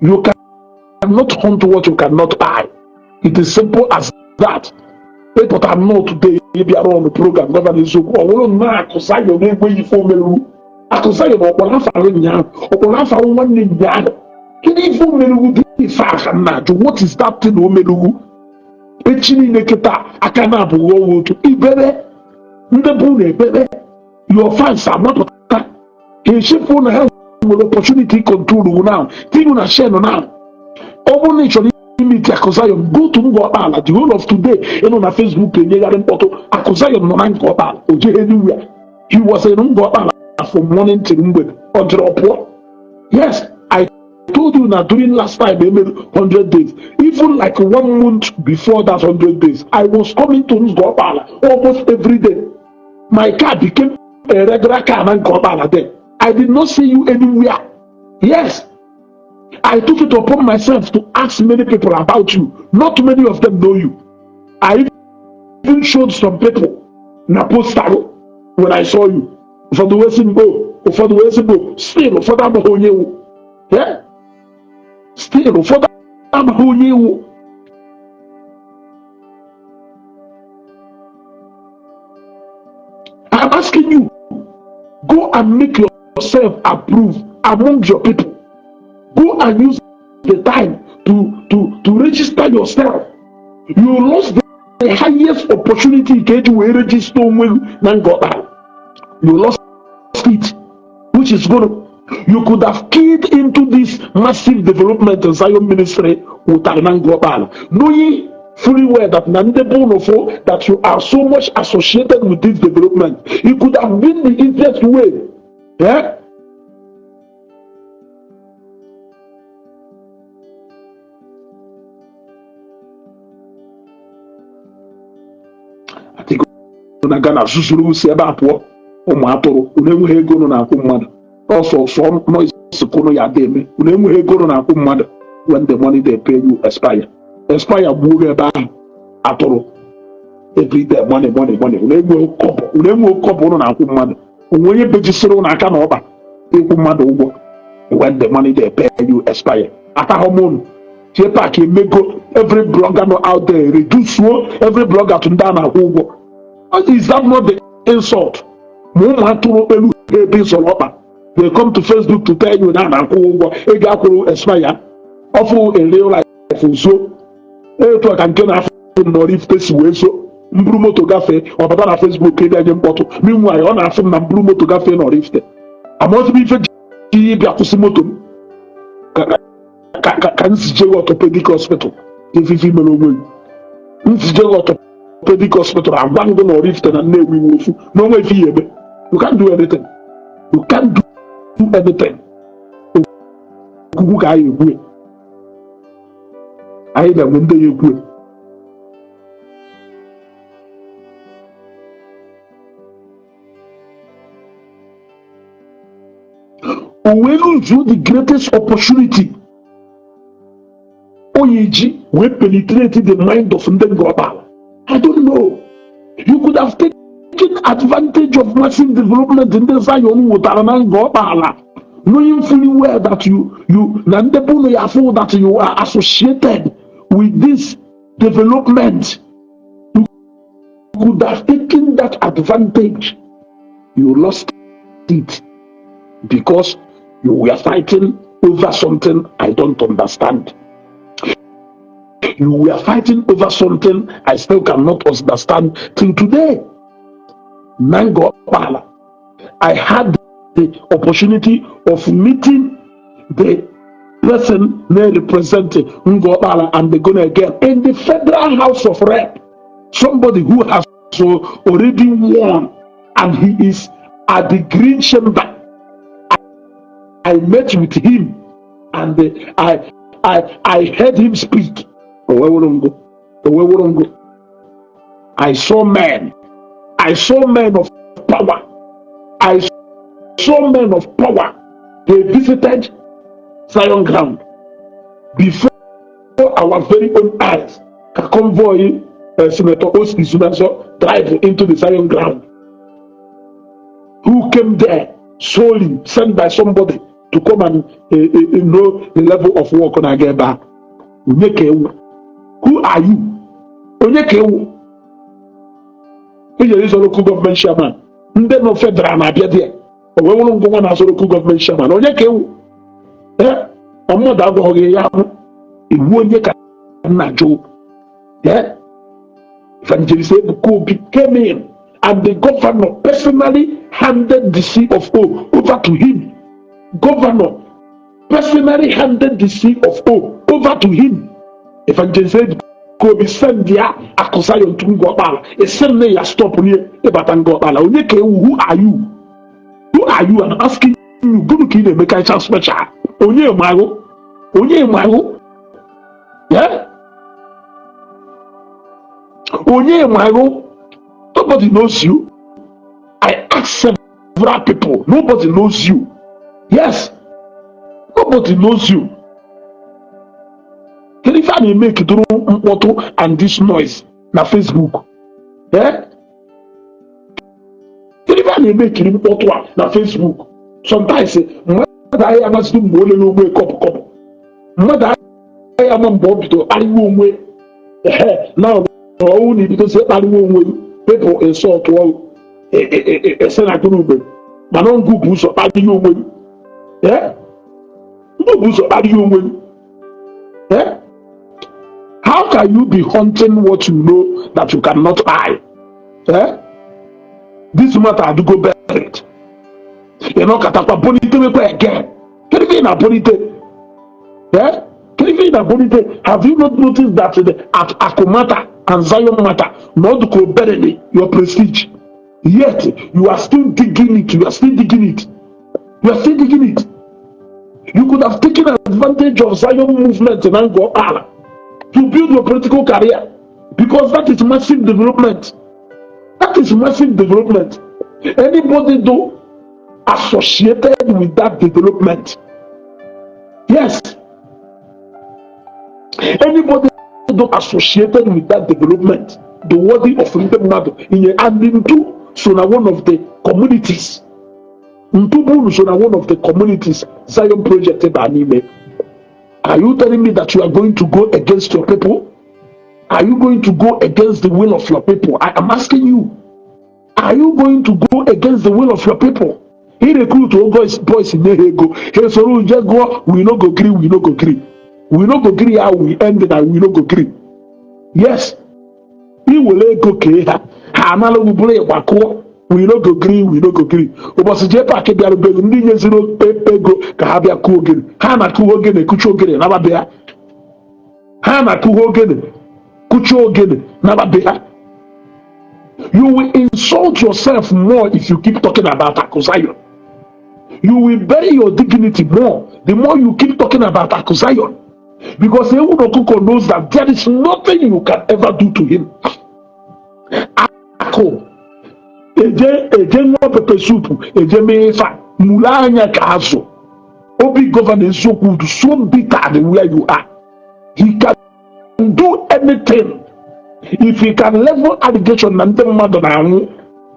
You cannot hunt what you cannot buy. It is simple as that. But I'm not today bịara on the program Governor Eziokwu ọ bụrụ na akụsa ya na-enweghị ife omeru akụsa ya na ọkpọrọ afọ ụnyaahụ ọkpọrọ afọ nwanne ụnyaahụ kedu ife omeru dị ife aka nna ajụ what is that thing omeru echi niile kịta aka na-abụghị ọnwa otu ibere ndị bụ na ebere your fans amapụta ka echefu na ha nwere opportunity control now tinye na share now ọ bụrụ na ị chọrọ imiti Akụzion go to Ngo Ọkpala the whole of today ịnọ na Facebook enyegharị mkpọtụ Akụzion nọ na Ngo Ọkpala o jeghị anywhere he was in Ngo Ọkpala from morning till mgbede ọ jụrụ ọpụọ. Yes, I told you that during last time I made 100 days, even like 1 month before that 100 days, I was coming to Ngo Ọkpala almost every day. My car became a regular car in Ngo Ọkpala then. I did not see you anywhere. Yes, I took it upon myself to ask many people about you. Not many of them know you. I even showed some people na poster when I saw you. For the Western Go, still for that whole yeah. Still, for that who knew. I'm asking you, go and make yourself approved among your people. Go and use the time to register yourself. You lost the highest opportunity to register with Ngo Ọkpala. You lost it, which is good. You could have keyed into this massive development in Zion ministry with Ngo Ọkpala, knowing fully well that that you are so much associated with this development. It could have been the easiest way. Yeah? I think na Ghana susuru si ebe apụọ ụmụ atụrụ na-enweghị ego nọ na-akwụ mmadụ ọsọ noise kono ya deme na-enweghị ego nọ na-akwụ mmadụ when the money they pay you expire gbuo ebe ahụ atụrụ every day money na-enweghị kọbọ nọ na-akwụ mmadụ onwe onye bejisiri ụlọ aka na ọba ịkwụ mmadụ ụgwọ when the money they pay you expire atahomonu tie pak emego every blogger no out there reduce every blogger to ndị a na-akwụ ụgwọ. Is that not the insult? They come to Facebook to tell you that I'm expire. Awful in real life. So, to a can not if this way so. Mbrumo to Gafe or Baba Facebook. Meanwhile, on a film and Brumo to Gafe or if I must be for Yakusimoto. Can see orthopedic hospital if you female woman. Orthopedic hospital and one going or if and we will no way fear. You can't do anything. You can't do anything. I don't know you good. When you the greatest opportunity, Oyeji will penetrate the mind of Ngo Ọkpala. I don't know. You could have taken advantage of massive development in the Zion with Ngo Ọkpala, knowing fully well that that you are associated with this development. You could have taken that advantage. You lost it because you were fighting over something I don't understand. You were fighting over something I still cannot understand till today. Ngo Ọkpala. I had the opportunity of meeting the person representing Ngo Ọkpala and they're gonna get in the Federal House of Rep. Somebody who has already won, and he is at the Green Chamber. I met with him and I heard him speak. I saw men. I saw men of power. I saw men of power. They visited Zion ground before our very own eyes. A convoy, Senator Osi Sunaso, drive into the Zion ground. Who came there solely sent by somebody to come and know the level of work on Ageba. Who are you? Here is a local government chairman. Nde no federal na bia there. We won't go on as a local government chairman. Omo da go hoye ya ho. Ewu onye ka na jo. Evangelist Ezeugo came in and the governor personally handed the seal of O over to him. Governor personally handed the seal of O over to him. Evangelist Ezeugo be sent there Akusayon to Ngo Ọkpala. A send ya stop near about Ngo Ọkpala. Who are you? Who are you? I'm asking you. Go to kill make a chance special. Onye Mago. Yeah? Onye Mago. Nobody knows you. I asked several people. Nobody knows you. Yes. Nobody knows you. Can you find me make it photo and this noise na Facebook? Yeah? Can you find me make it photo na Facebook? Sometimes I am not doing more than one cup. Mother, I am on board to Aliway. Now, only because Aliway people insult a senator. Manon Gubus or Aliway. Yeah? Gubus or Aliway. Yeah? How can you be hunting what you know that you cannot buy? Yeah? This matter do go buried. You know, Katapa Bonite again. Can you be in a bonite? Yeah? Can you be in a bonite? Have you not noticed that at Akomata and Zion Mata, not go bury your prestige? Yet you are still digging it. You are still digging it. You could have taken advantage of Zion movement in Ngo Ọkpala to build your political career, because that is massive development. Anybody though associated with that development, yes. Anybody though associated with that development, the worthy of freedom matter in and into so now one of the communities. One of the communities Zion projected anime. Are you telling me that you are going to go against your people? Are you going to go against the will of your people? I am asking you. Are you going to go against the will of your people? He recruit all boys in Ezeugo. He so just go. We no go agree. We no go agree how we end it. And we no go agree. Yes. He will go care. Analo play wako. We no go agree. Obosi je pa ke biaru be ndi nye zero ego ka ha bia ku ogene. Ha na ku ogene kuchu ogene na ba bia. You will insult yourself more if you keep talking about Akusayon. You will bury your dignity more the more you keep talking about Akusayon. Because Ewu knows that there is nothing you can ever do to him. Ako. Eje Ngo pepe soup, eje mefa, mulanya kaso. Obi governor Eziokwu so bitter than where you are. He can do anything. If he can level allegation and tell Madonna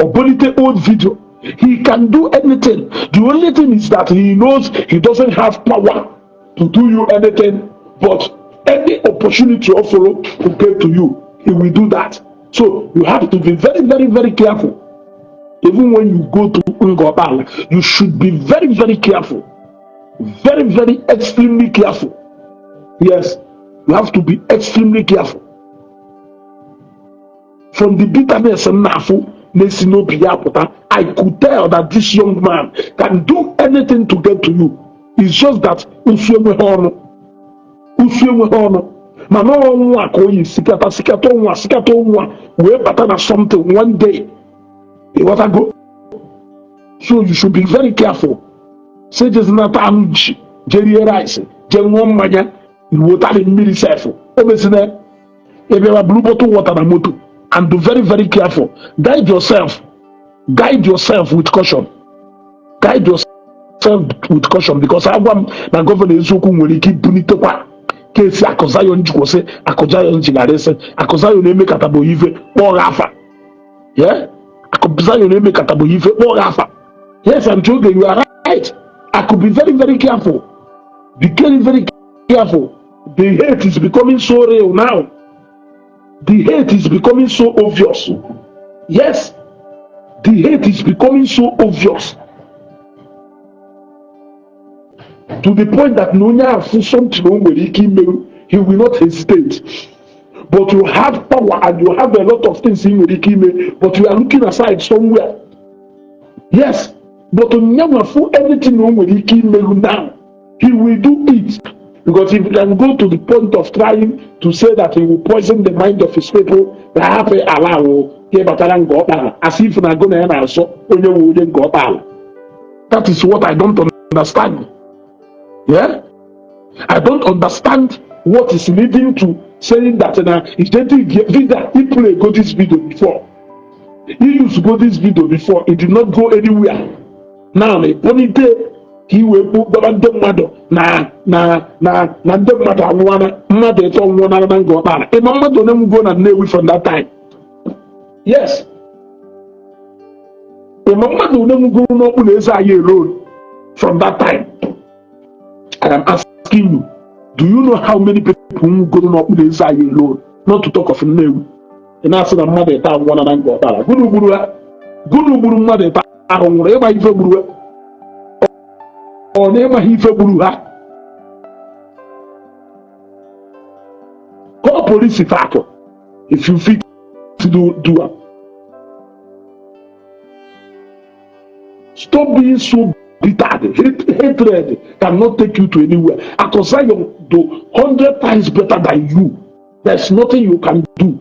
or polite old video, he can do anything. The only thing is that he knows he doesn't have power to do you anything, but any opportunity or follow to get to you, he will do that. So you have to be very, very, very careful. Even when you go to Ngo Ọkpala, you should be very, very careful. Very, very extremely careful. Yes, You have to be extremely careful. From the bitterness and nafu, I could tell that this young man can do anything to get to you. It's just that something one day. Go. So you should be very careful. Say just not Jerry rice, Jen Maya, water in millisecond. Obviously, if you have blue bottle water and motor, and be very, very careful. Guide yourself with caution. Guide yourself with caution, because I want the governor Ezeugo will keep doing it. Case Akozayo Njukose, Akozayo Njigarese, Akozayo Neme Kataboive, or Rafa. Yeah? Akozayo Neme Kataboive, or Rafa. Yes, I'm joking, you are right. I could be very, very careful. Be very, very careful. The hate is becoming so real now. The hate is becoming so obvious. Yes, the hate is becoming so obvious. To the point that Nonya he will not hesitate. But you have power and you have a lot of things in Wikime, but you are looking aside somewhere. Yes, but Nonya for everything now, he will do it. Because if he can go to the point of trying to say that he will poison the mind of his people, as if not going to answer, that is what I don't understand. Yeah? I don't understand what is leading to saying that he played go this video before. He used to go this video before, it did not go anywhere. Now, the ponytail. He will put the mother na the mother one mother from one another go back. A mama don't even go and away from that time. Yes. A mama don't even go no road from that time. And I'm asking you, do you know how many people who go no road? Not to talk of name. And I said a mother town one another go back. Good mother town wherever you go. Or never he Buruha. Call police if you fit to do it. Stop being so bitter. Hatred cannot take you to anywhere. Akosayo do 100 times better than you. There's nothing you can do.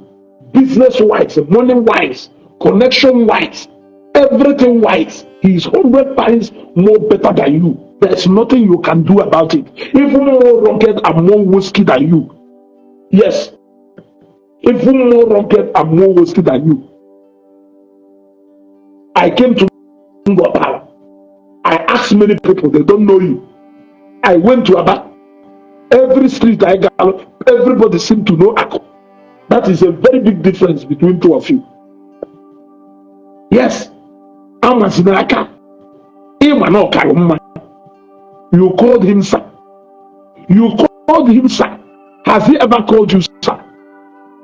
Business wise, money wise, connection wise, everything wise. He is 100 times more better than you. There's nothing you can do about it. Even more rugged and more whiskey than you. Yes. Even more rugged and more whiskey than you. I came to Ngo Ọkpala. I asked many people, they don't know you. I went to Aba. Every street I gallop, everybody seemed to know Ako. That is a very big difference between two of you. Yes. Amazinaka. Imano Karumma. You called him sir. You called him sir. Has he ever called you sir?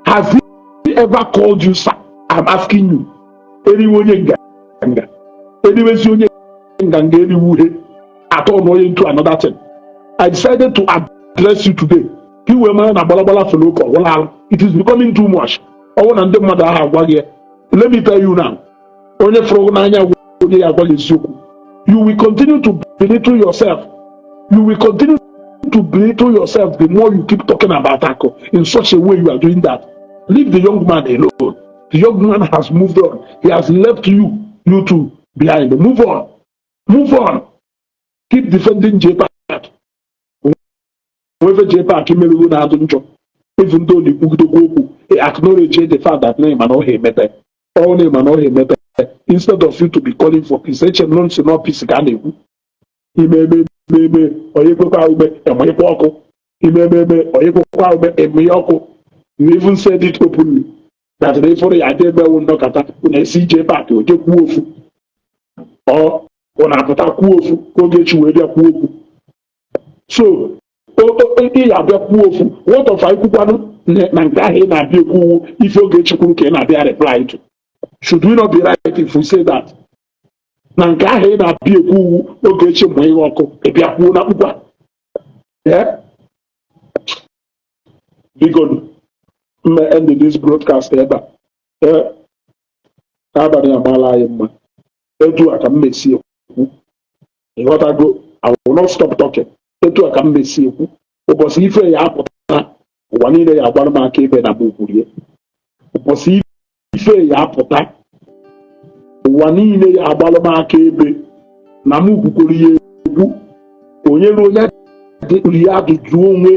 Has he ever called you sir? I'm asking you. Anyone Anyways, you at all going into another thing. I decided to address you today. It is becoming too much. Let me tell you now. You will continue to belittle yourself. You will continue to belittle yourself the more you keep talking about Ako. In such a way you are doing that. Leave the young man alone. The young man has moved on. He has left you two behind. Move on. Move on. Keep defending J-Park. Whoever J-Park even though he acknowledged the fact that name and all he met. All name and all he met. Instead of you to be calling for peace, he may you even said it openly that therefore I did well knock at when I see J back or get wolf or on a kuofu go get you where kuofu. So what of I could na be cool if you get you can be reply to? Should we not be right if we say that? Nangahe na be cool okay chimway wako if you are yeah. Biko, end this broadcast ebe a. Abalị amala anyị mma. Etu a ka m mesi ekwu. Ịghọtago, I will not stop talking. Etu a ka m mesi ekwu. Ụbọchị ife ya apụta, ụwa niile ya agbara m aka ebe na m kwurie. Ụbọchị ife ya apụta, ụwa niile ya agbara m aka ebe na m kwukwuru ya ekwu. Onye ruo onye dị ya ajụjụ onwe.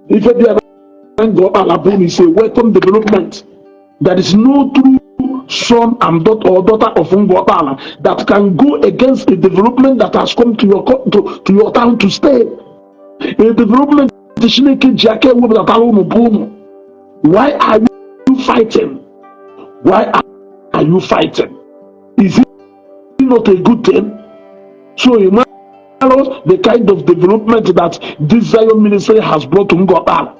Ife dị ya na Ngo Ọkpala bụ is a welcome development. There is no true son and daughter or daughter of Ngo Ọkpala that can go against a development that has come to your town to stay. A development why are you fighting? Why are you fighting? Is it not a good thing? So imagine the kind of development that this Zion ministry has brought to Ngo Ọkpala.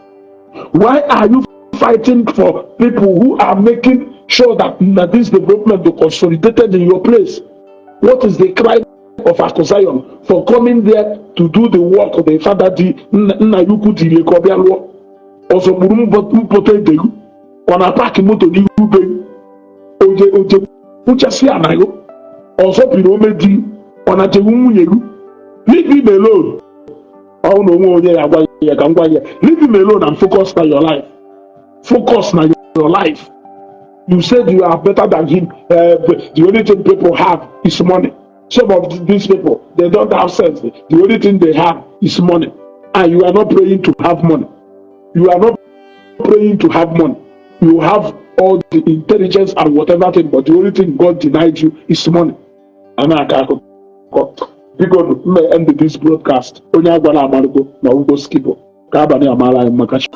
Why are you fighting for people who are making sure that this development is consolidated in your place? What is the cry of Zion for coming there to do the work of the father di Nnayukwu di Lekobialwo? Also, Mpote on a park moto di Ube Oje Uchasi Anayo. Also, Piromedi on a Temuyeru. Leave him alone. Oh no, leave him alone and focus on your life. Focus on your life. You said you are better than him. The only thing people have is money. Some of these people, they don't have sense. The only thing they have is money. And you are not praying to have money. You are not praying to have money. You have all the intelligence and whatever thing, but the only thing God denied you is money. And I can't go. Because may end this broadcast. Onye agwala amarugo na ugo skipo. Ka abani amala makachi.